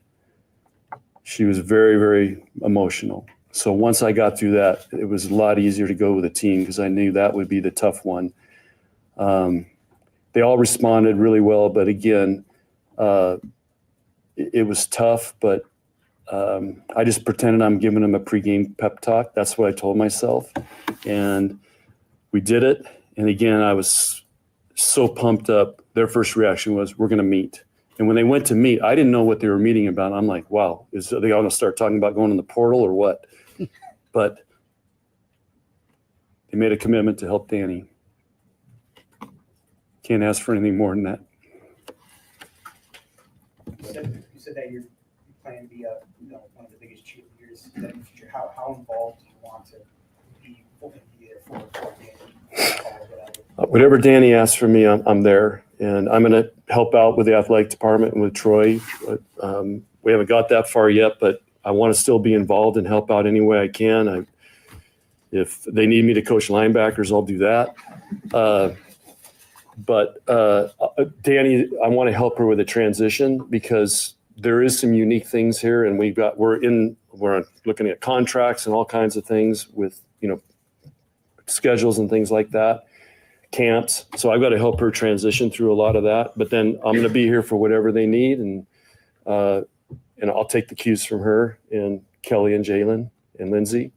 she was very, very emotional. So once I got through that, it was a lot easier to go with a team because I knew that would be the tough one. They all responded really well, but again, it was tough, but I just pretended I'm giving them a pregame pep talk. That's what I told myself. And we did it. And again, I was so pumped up. Their first reaction was, we're going to meet. And when they went to meet, I didn't know what they were meeting about. I'm like, wow, are they going to start talking about going in the portal or what? But they made a commitment to help Danny. Can't ask for anything more than that. You said that you plan to be one of the biggest cheerleaders in the future. How involved do you want to be there for Danny? Whatever Danny asks from me, I'm there. And I'm going to help out with the athletic department and with Troy. We haven't got that far yet, but I want to still be involved and help out any way I can. If they need me to coach linebackers, I'll do that. But Danny, I want to help her with a transition because there is some unique things here, and we're looking at contracts and all kinds of things with schedules and things like that, camps. So I've got to help her transition through a lot of that. But then I'm going to be here for whatever they need, and I'll take the cues from her and Kelly and Jalen and Lindsay.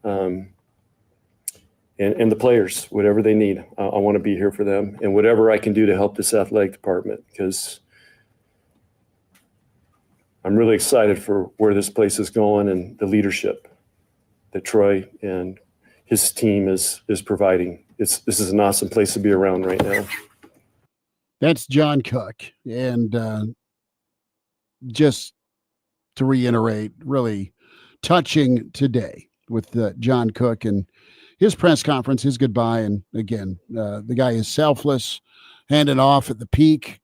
And the players, whatever they need, I want to be here for them, and whatever I can do to help this athletic department, because I'm really excited for where this place is going and the leadership that Troy and his team is providing. This is an awesome place to be around right now. That's John Cook, and just to reiterate, really touching today with John Cook and his press conference, his goodbye. And again, the guy is selfless, handed off at the peak.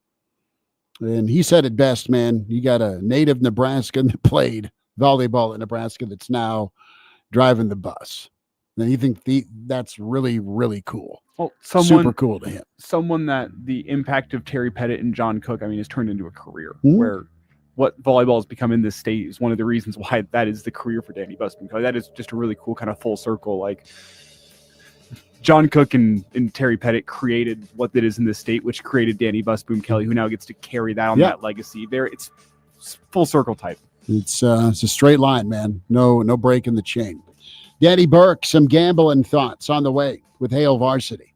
And he said it best, man. You got a native Nebraskan that played volleyball at Nebraska that's now driving the bus. And you think that's really, really cool. Well, super cool to him. Someone that the impact of Terry Pettit and John Cook, has turned into a career where what volleyball has become in this state is one of the reasons why that is the career for Danny Busby. That is just a really cool kind of full circle. Like John Cook and Terry Pettit created what it is in this state, which created Danny Busboom Kelly, who now gets to carry that on that legacy. There, it's full circle type. It's a straight line, man. No break in the chain. Daddy Burke, some gambling thoughts on the way with Hail Varsity.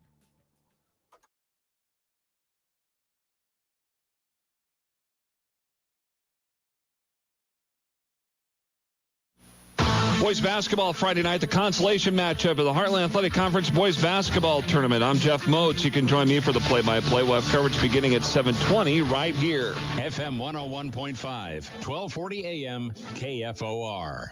Boys basketball Friday night, the consolation matchup of the Heartland Athletic Conference Boys Basketball Tournament. I'm Jeff Moats. You can join me for the play-by-play. We'll have coverage beginning at 7:20 right here. FM 101.5, 1240 AM, KFOR.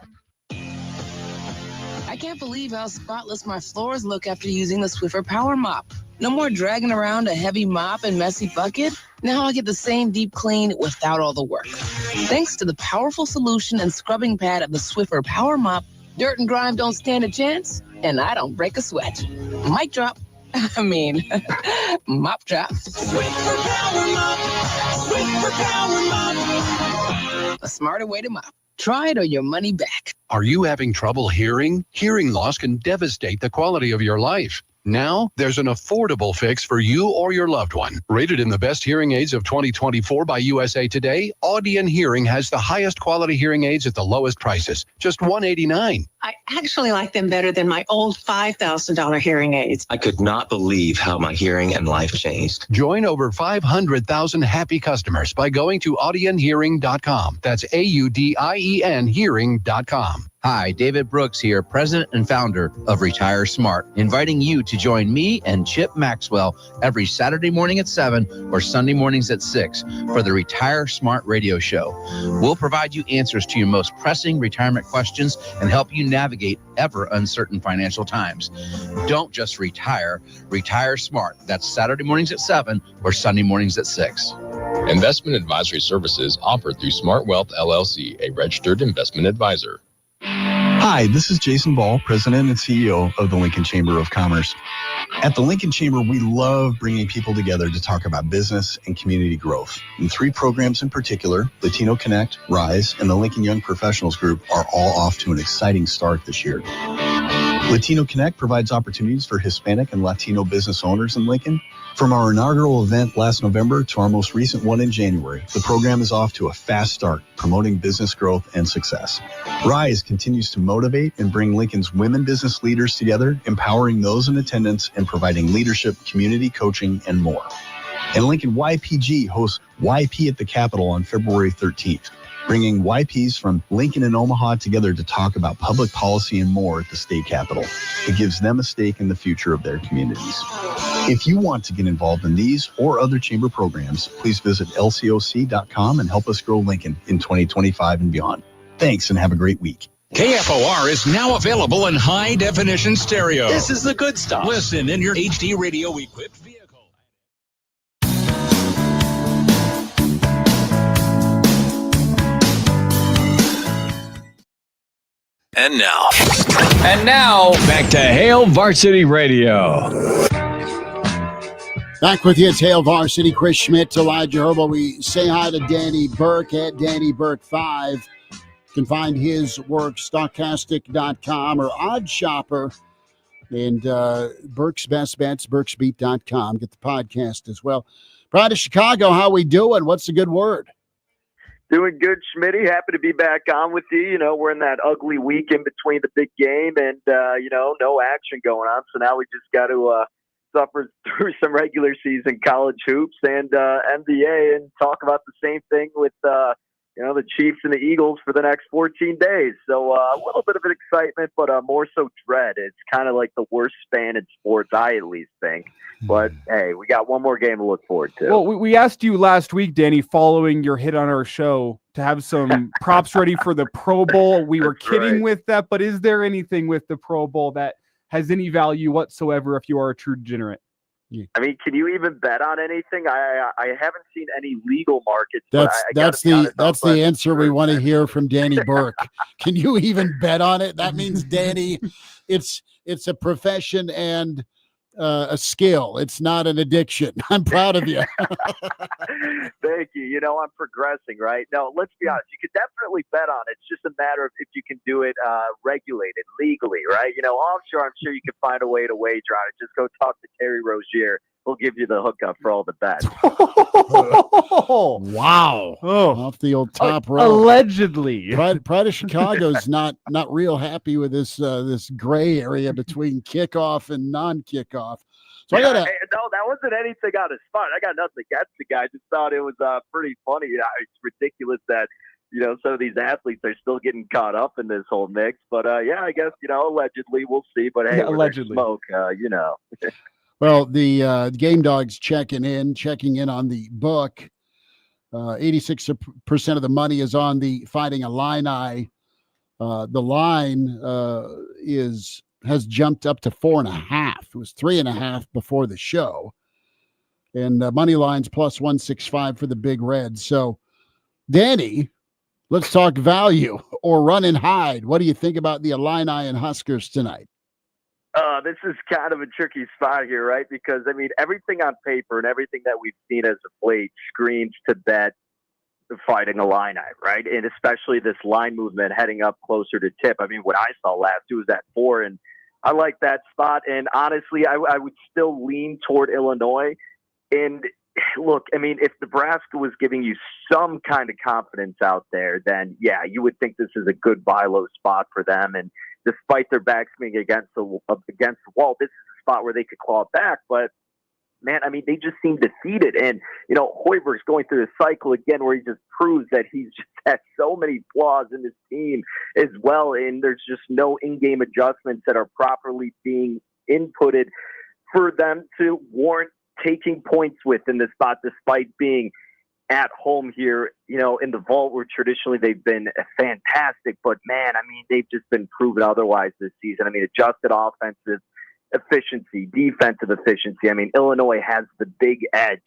I can't believe how spotless my floors look after using the Swiffer Power Mop. No more dragging around a heavy mop and messy bucket. Now I get the same deep clean without all the work. Thanks to the powerful solution and scrubbing pad of the Swiffer Power Mop, dirt and grime don't stand a chance, and I don't break a sweat. Mic drop. Mop drop. Swiffer Power Mop. Swiffer Power Mop. A smarter way to mop. Try it or your money back. Are you having trouble hearing? Hearing loss can devastate the quality of your life. Now, there's an affordable fix for you or your loved one. Rated in the best hearing aids of 2024 by USA Today, Audion Hearing has the highest quality hearing aids at the lowest prices, just $189. I actually like them better than my old $5,000 hearing aids. I could not believe how my hearing and life changed. Join over 500,000 happy customers by going to audionhearing.com. That's AUDIEN hearing.com. Hi, David Brooks here, president and founder of Retire Smart, inviting you to join me and Chip Maxwell every Saturday morning at 7 or Sunday mornings at 6 for the Retire Smart radio show. We'll provide you answers to your most pressing retirement questions and help you navigate ever uncertain financial times. Don't just retire, retire smart. That's Saturday mornings at 7 or Sunday mornings at 6. Investment advisory services offered through Smart Wealth LLC, a registered investment advisor. Hi, this is Jason Ball, President and CEO of the Lincoln Chamber of Commerce. At the Lincoln Chamber, we love bringing people together to talk about business and community growth. And 3 programs in particular, Latino Connect, Rise, and the Lincoln Young Professionals Group are all off to an exciting start this year. Latino Connect provides opportunities for Hispanic and Latino business owners in Lincoln. From our inaugural event last November to our most recent one in January, the program is off to a fast start, promoting business growth and success. Rise continues to motivate and bring Lincoln's women business leaders together, empowering those in attendance and providing leadership, community coaching, and more. And Lincoln YPG hosts YP at the Capitol on February 13th. Bringing YPs from Lincoln and Omaha together to talk about public policy and more at the state capitol. It gives them a stake in the future of their communities. If you want to get involved in these or other chamber programs, please visit lcoc.com and help us grow Lincoln in 2025 and beyond. Thanks and have a great week. KFOR is now available in high-definition stereo. This is the good stuff. Listen in your HD radio-equipped vehicle. And now, back to Hail Varsity Radio. Back with you, it's Hail Varsity. Chris Schmidt, Elijah Herbel. We say hi to Danny Burke at Danny Burke 5. You can find his work, stochastic.com or Odd Shopper. And Burke's Best Bets, burksbeat.com. Get the podcast as well. Pride of Chicago, how we doing? What's the good word? Doing good, Schmitty. Happy to be back on with you. You know, we're in that ugly week in between the big game and, no action going on. So now we just got to suffer through some regular season college hoops and NBA and talk about the same thing with, the Chiefs and the Eagles for the next 14 days. So a little bit of an excitement, but more so dread. It's kind of like the worst span in sports, I at least think. But, hey, we got one more game to look forward to. Well, we asked you last week, Danny, following your hit on our show, to have some props ready for the Pro Bowl. We were kidding with that, but is there anything with the Pro Bowl that has any value whatsoever if you are a true degenerate? I mean, can you even bet on anything? I haven't seen any legal markets. That's the answer we want to hear from Danny Burke. Can you even bet on it? That means, Danny, it's a profession and a skill. It's not an addiction. I'm proud of you. Thank you. You know, I'm progressing, right? No, let's be honest. You could definitely bet on it. It's just a matter of if you can do it regulated, legally, right? You know, I'm sure you can find a way to wager on it. Just go talk to Terry Rozier. We'll give you the hookup for all the bets. Wow. Off the old top row. Allegedly. Pride of Chicago's not real happy with this gray area between kickoff and non-kickoff. So no, that wasn't anything on his spot. I got nothing against the guy. I just thought it was pretty funny. It's ridiculous that, some of these athletes are still getting caught up in this whole mix. But, I guess, allegedly we'll see. But, hey, allegedly. Smoke, Well, the Game Dogs checking in on the book. 86% of the money is on the Fighting Illini. The line has jumped up to 4.5. It was 3.5 before the show. And money lines plus 165 for the Big Red. So, Danny, let's talk value or run and hide. What do you think about the Illini and Huskers tonight? This is kind of a tricky spot here, right? Because, I mean, everything on paper and everything that we've seen as of late screams to bet the Fighting Illini, right? And especially this line movement heading up closer to tip. I mean, what I saw last, it was at 4, and I like that spot. And honestly, I would still lean toward Illinois. And look, I mean, if Nebraska was giving you some kind of confidence out there, then, yeah, you would think this is a good buy low spot for them. And despite their backs being against the wall, this is a spot where they could claw back. But man, I mean, they just seem defeated. And, you know, Hoiberg's going through this cycle again where he just proves that he's just had so many flaws in his team as well. And there's just no in-game adjustments that are properly being inputted for them to warrant taking points with in this spot, despite being at home here, you know, in the vault where traditionally they've been fantastic. But, man, I mean, they've just been proven otherwise this season. I mean, adjusted offensive efficiency, defensive efficiency. I mean, Illinois has the big edge.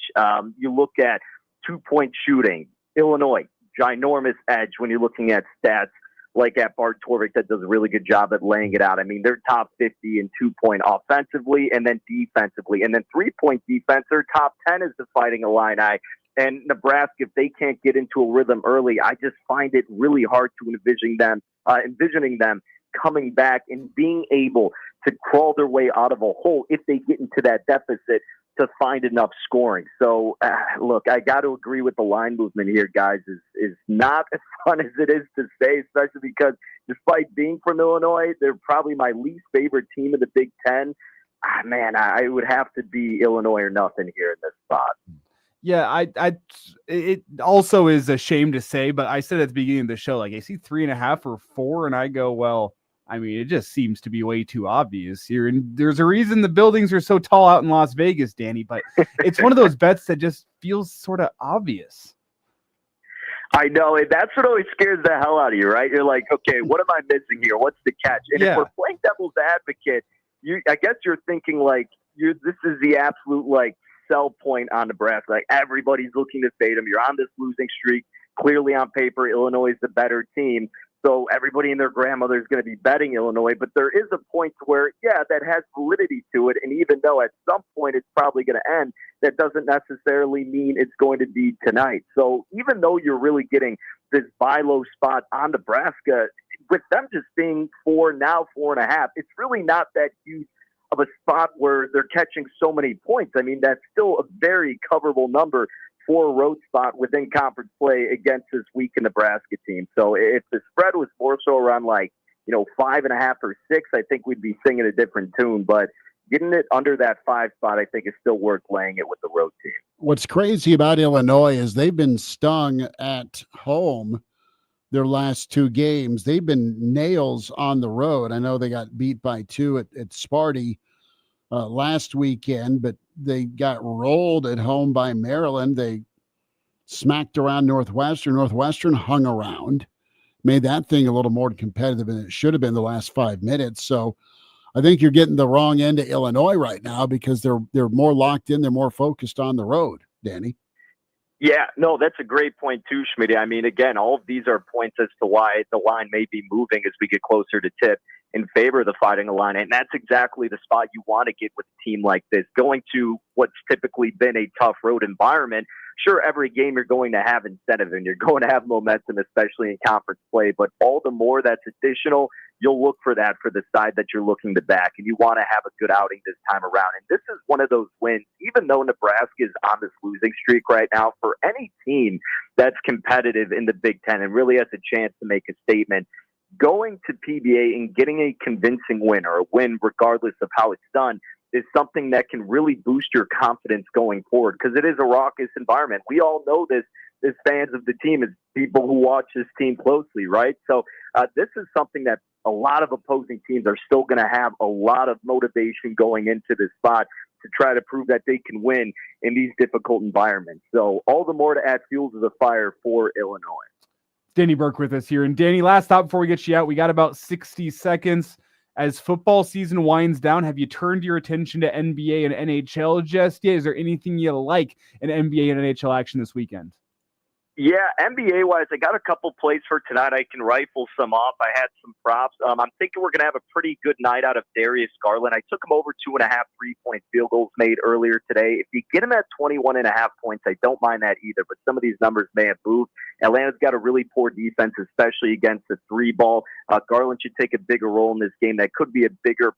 You look at 2-point shooting, Illinois, ginormous edge when you're looking at stats like at Bart Torvik that does a really good job at laying it out. I mean, they're top 50 in 2-point offensively and then defensively. And then 3-point defense, they're top 10 as the Fighting Illini. And Nebraska, if they can't get into a rhythm early, I just find it really hard to envisioning them coming back and being able to crawl their way out of a hole if they get into that deficit to find enough scoring. So, look, I got to agree with the line movement here, guys, is not as fun as it is to say, especially because despite being from Illinois, they're probably my least favorite team in the Big Ten. Man, I would have to be Illinois or nothing here in this spot. Yeah, it also is a shame to say, but I said at the beginning of the show, like I see 3.5 or 4, and I go, well, I mean, it just seems to be way too obvious here. And there's a reason the buildings are so tall out in Las Vegas, Danny, but it's one of those bets that just feels sort of obvious. I know, and that's what always scares the hell out of you, right? You're like, okay, what am I missing here? What's the catch? And if we're playing devil's advocate, I guess you're thinking like this is the absolute like sell point on Nebraska. Like everybody's looking to fade them. You're on this losing streak. Clearly on paper, Illinois is the better team. So everybody and their grandmother is going to be betting Illinois, but there is a point where, yeah, that has validity to it. And even though at some point it's probably going to end, that doesn't necessarily mean it's going to be tonight. So even though you're really getting this buy low spot on Nebraska, with them just being 4.5, it's really not that huge of a spot where they're catching so many points. I mean, that's still a very coverable number for a road spot within conference play against this weak Nebraska team. So if the spread was more so around 5.5 or 6, I think we'd be singing a different tune. But getting it under that 5 spot, I think is still worth laying it with the road team. What's crazy about Illinois is they've been stung at home their last 2 games. They've been nails on the road. I know they got beat by 2 at Sparty last weekend, but they got rolled at home by Maryland. They smacked around Northwestern. Northwestern hung around, made that thing a little more competitive than it should have been the last 5 minutes. So I think you're getting the wrong end of Illinois right now because they're more locked in. They're more focused on the road, Danny. Yeah, no, that's a great point too, Schmidt. I mean, again, all of these are points as to why the line may be moving as we get closer to tip in favor of the Fighting Illini. And that's exactly the spot you want to get with a team like this. Going to what's typically been a tough road environment, sure, every game you're going to have incentive and you're going to have momentum, especially in conference play. But all the more that's additional, you'll look for that for the side that you're looking to back. And you want to have a good outing this time around. And this is one of those wins, even though Nebraska is on this losing streak right now, for any team that's competitive in the Big Ten and really has a chance to make a statement, going to PBA and getting a convincing win or a win regardless of how it's done is something that can really boost your confidence going forward because it is a raucous environment. We all know this as fans of the team, as people who watch this team closely, right? So this is something that a lot of opposing teams are still going to have a lot of motivation going into this spot to try to prove that they can win in these difficult environments. So all the more to add fuel to the fire for Illinois. Danny Burke with us here. And Danny, last thought before we get you out, we got about 60 seconds. As football season winds down, have you turned your attention to NBA and NHL just yet? Is there anything you like in NBA and NHL action this weekend? Yeah, NBA-wise, I got a couple plays for tonight. I can rifle some off. I had some props. I'm thinking we're going to have a pretty good night out of Darius Garland. I took him over 2.5 3-point field goals made earlier today. If you get him at 21.5 points, I don't mind that either, but some of these numbers may have moved. Atlanta's got a really poor defense, especially against the 3 ball. Garland should take a bigger role in this game. That could be a bigger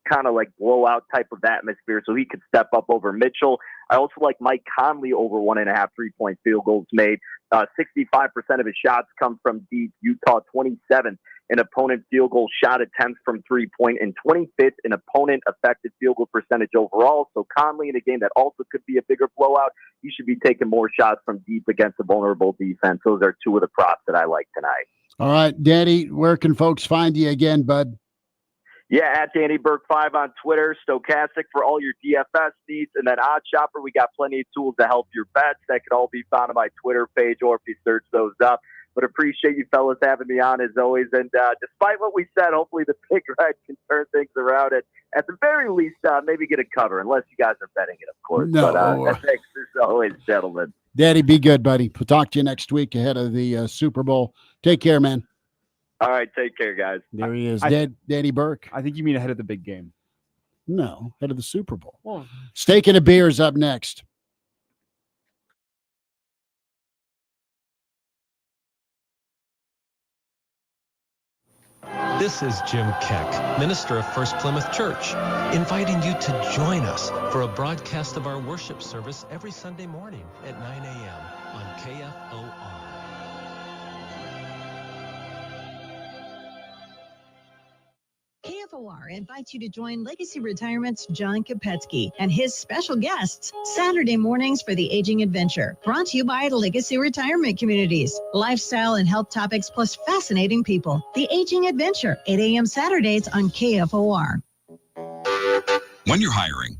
kind of like blowout type of atmosphere, so he could step up over Mitchell. I also like Mike Conley over 1.5 3-point field goals made. 65% of his shots come from deep. Utah 27th in opponent field goal shot attempts from 3-point and 25th in opponent effective field goal percentage overall. So Conley, in a game that also could be a bigger blowout, he should be taking more shots from deep against a vulnerable defense. Those are two of the props that I like tonight. All right, Danny, where can folks find you again, bud? Yeah, at Danny Burke 5 on Twitter, Stochastic for all your DFS needs, and then Odd Shopper, we got plenty of tools to help your bets. That could all be found on my Twitter page, or if you search those up. But appreciate you fellas having me on as always. And despite what we said, hopefully the pick ride can turn things around. And at the very least, maybe get a cover, unless you guys are betting it, of course. No. But thanks as always, gentlemen. Daddy, be good, buddy. We'll talk to you next week ahead of the Super Bowl. Take care, man. All right, take care, guys. There he is, Danny Burke. I think you mean ahead of the big game. No, ahead of the Super Bowl. Well, Steak and a Beer is up next. This is Jim Keck, minister of First Plymouth Church, inviting you to join us for a broadcast of our worship service every Sunday morning at 9 a.m. on KFOR. KFOR invites you to join Legacy Retirement's John Kopetsky and his special guests Saturday mornings for the Aging Adventure, brought to you by Legacy Retirement Communities. Lifestyle and health topics plus fascinating people. The Aging Adventure, 8 a.m. Saturdays on KFOR. When you're hiring,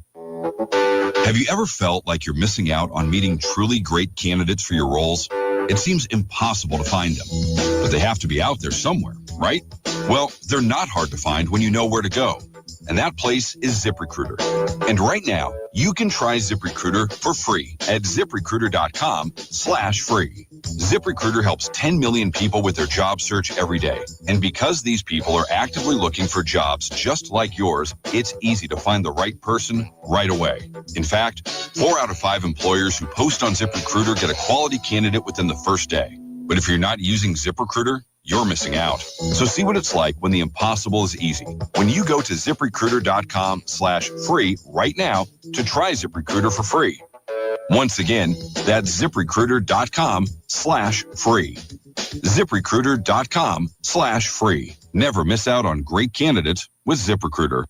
have you ever felt like you're missing out on meeting truly great candidates for your roles? It seems impossible to find them, but they have to be out there somewhere, right? Well, they're not hard to find when you know where to go. And that place is ZipRecruiter. And right now, you can try ZipRecruiter for free at ZipRecruiter.com/free. ZipRecruiter helps 10 million people with their job search every day. And because these people are actively looking for jobs just like yours, it's easy to find the right person right away. In fact, 4 out of 5 employers who post on ZipRecruiter get a quality candidate within the first day. But if you're not using ZipRecruiter, you're missing out. So see what it's like when the impossible is easy. When you go to ZipRecruiter.com/free right now to try ZipRecruiter for free. Once again, that's ZipRecruiter.com/free. ZipRecruiter.com/free. Never miss out on great candidates with ZipRecruiter.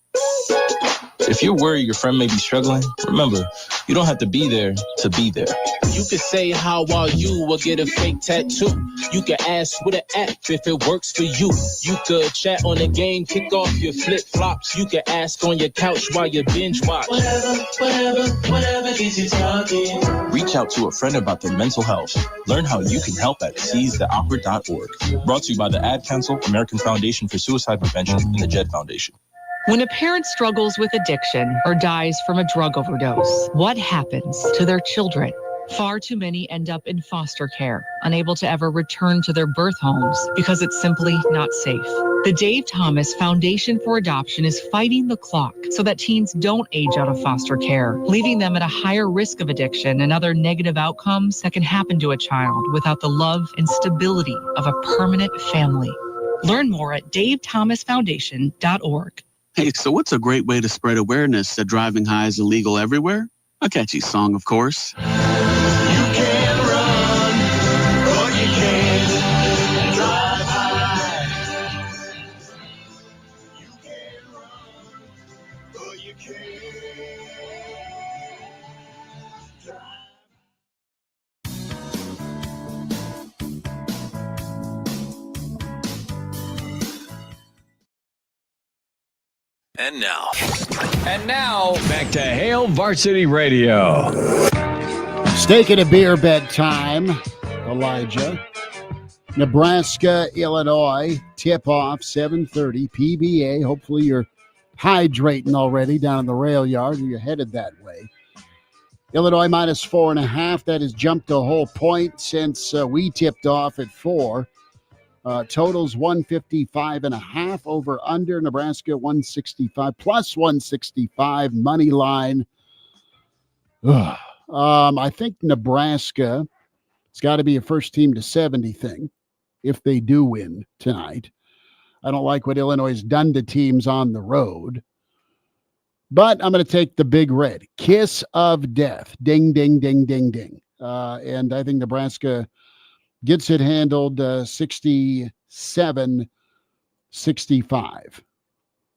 If you're worried your friend may be struggling, remember, you don't have to be there to be there. You could say, how are you, or get a fake tattoo. You can ask with an app if it works for you. You could chat on the game, kick off your flip-flops. You can ask on your couch while you binge watch. Whatever gets you talking. Reach out to a friend about their mental health. Learn how you can help at seizetheawkward.org. Brought to you by the Ad Council, American Foundation for Suicide Prevention, and the JED Foundation. When a parent struggles with addiction or dies from a drug overdose, what happens to their children? Far too many end up in foster care, unable to ever return to their birth homes because it's simply not safe. The Dave Thomas Foundation for Adoption is fighting the clock so that teens don't age out of foster care, leaving them at a higher risk of addiction and other negative outcomes that can happen to a child without the love and stability of a permanent family. Learn more at davethomasfoundation.org. Hey, so what's a great way to spread awareness that driving high is illegal everywhere? A catchy song, of course. You can run, or you can't drive high. You can run, or you can't drive. And now, back to Hail Varsity Radio. Steak and a Beer bedtime, Elijah. Nebraska, Illinois, tip-off, 7:30, PBA. Hopefully you're hydrating already down in the rail yard, or you're headed that way. Illinois minus 4.5. That has jumped a whole point since we tipped off at 4. Totals 155.5 over under. Nebraska 165 plus 165 money line. I think Nebraska, it's got to be a first team to 70 thing if they do win tonight. I don't like what Illinois has done to teams on the road. But I'm going to take the Big Red. Kiss of death. Ding, ding, ding, ding, ding. And I think Nebraska gets it handled 67-65.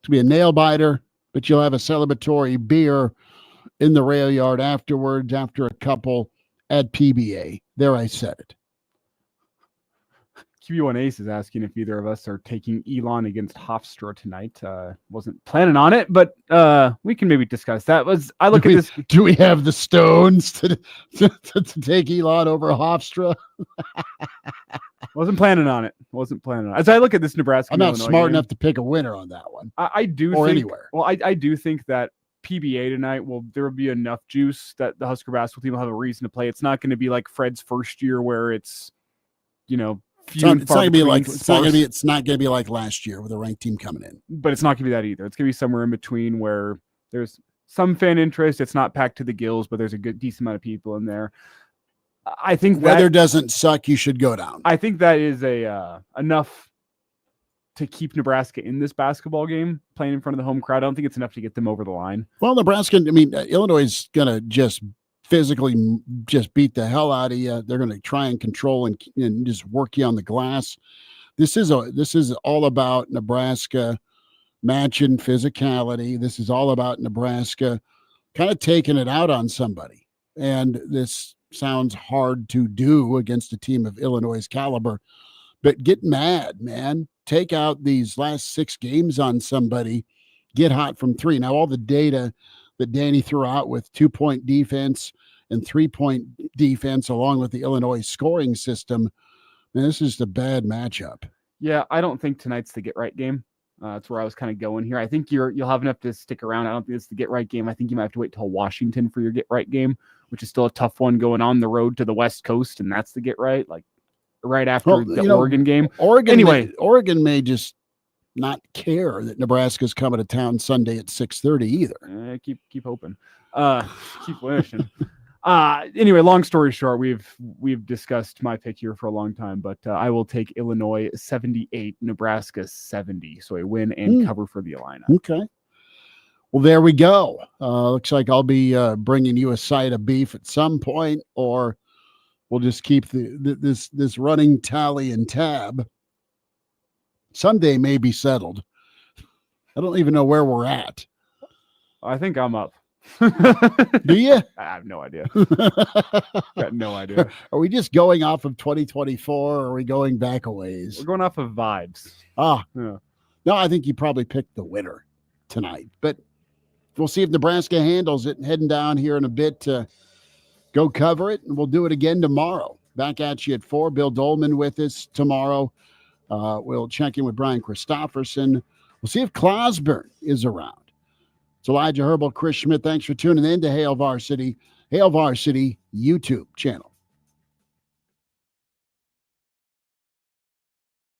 To be a nail biter, but you'll have a celebratory beer in the rail yard afterwards, after a couple at PBA. There, I said it. QB1 Ace is asking if either of us are taking Elon against Hofstra tonight. Wasn't planning on it, but we can maybe discuss that. Do we have the stones to take Elon over Hofstra? Wasn't planning on it. As I look at this Nebraska, I'm not Illinois smart game, enough to pick a winner on that one. I do or think, anywhere. Well, I do think that PBA tonight, there will be enough juice that the Husker basketball team will have a reason to play. It's not going to be like Fred's first year where it's, It's not going to be like last year with a ranked team coming in. But it's not going to be that either. It's going to be somewhere in between where there's some fan interest. It's not packed to the gills, but there's a decent amount of people in there. I think weather doesn't suck. You should go down. I think that is enough to keep Nebraska in this basketball game, playing in front of the home crowd. I don't think it's enough to get them over the line. Well, Illinois is going to just physically just beat the hell out of you. They're going to try and control and just work you on the glass. This is all about Nebraska matching physicality. This is all about Nebraska kind of taking it out on somebody. And this sounds hard to do against a team of Illinois' caliber, but get mad, man. Take out these last 6 games on somebody. Get hot from 3. Now, all the data that Danny threw out with 2-point defense and 3-point defense, along with the Illinois scoring system, man, this is the bad matchup. Yeah, I don't think tonight's the get right game. That's where I was kind of going here. I think you'll have enough to stick around. I don't think it's the get right game. I think you might have to wait till Washington for your get right game, which is still a tough one going on the road to the West Coast, and that's the get right, like right after the Oregon game. Oregon may just not care that Nebraska's coming to town Sunday at 6:30 either. Keep hoping. Keep wishing. Anyway, long story short, we've discussed my pick here for a long time, but I will take Illinois 78, Nebraska 70. So a win and cover for the Illini. Okay. Well, there we go. Looks like I'll be bringing you a side of beef at some point, or we'll just keep this running tally and tab. Someday may be settled. I don't even know where we're at. I think I'm up. Do you? I have no idea. Got no idea. Are we just going off of 2024, or are we going back a ways? We're going off of vibes. Yeah. No, I think you probably picked the winner tonight, but we'll see if Nebraska handles it. Heading down here in a bit to go cover it, and we'll do it again tomorrow. Back at you at 4. Bill Dolman with us tomorrow. We'll check in with Brian Christopherson. We'll see if Clausburn is around. It's Elijah Herbel, Chris Schmidt. Thanks for tuning in to Hail Varsity YouTube channel.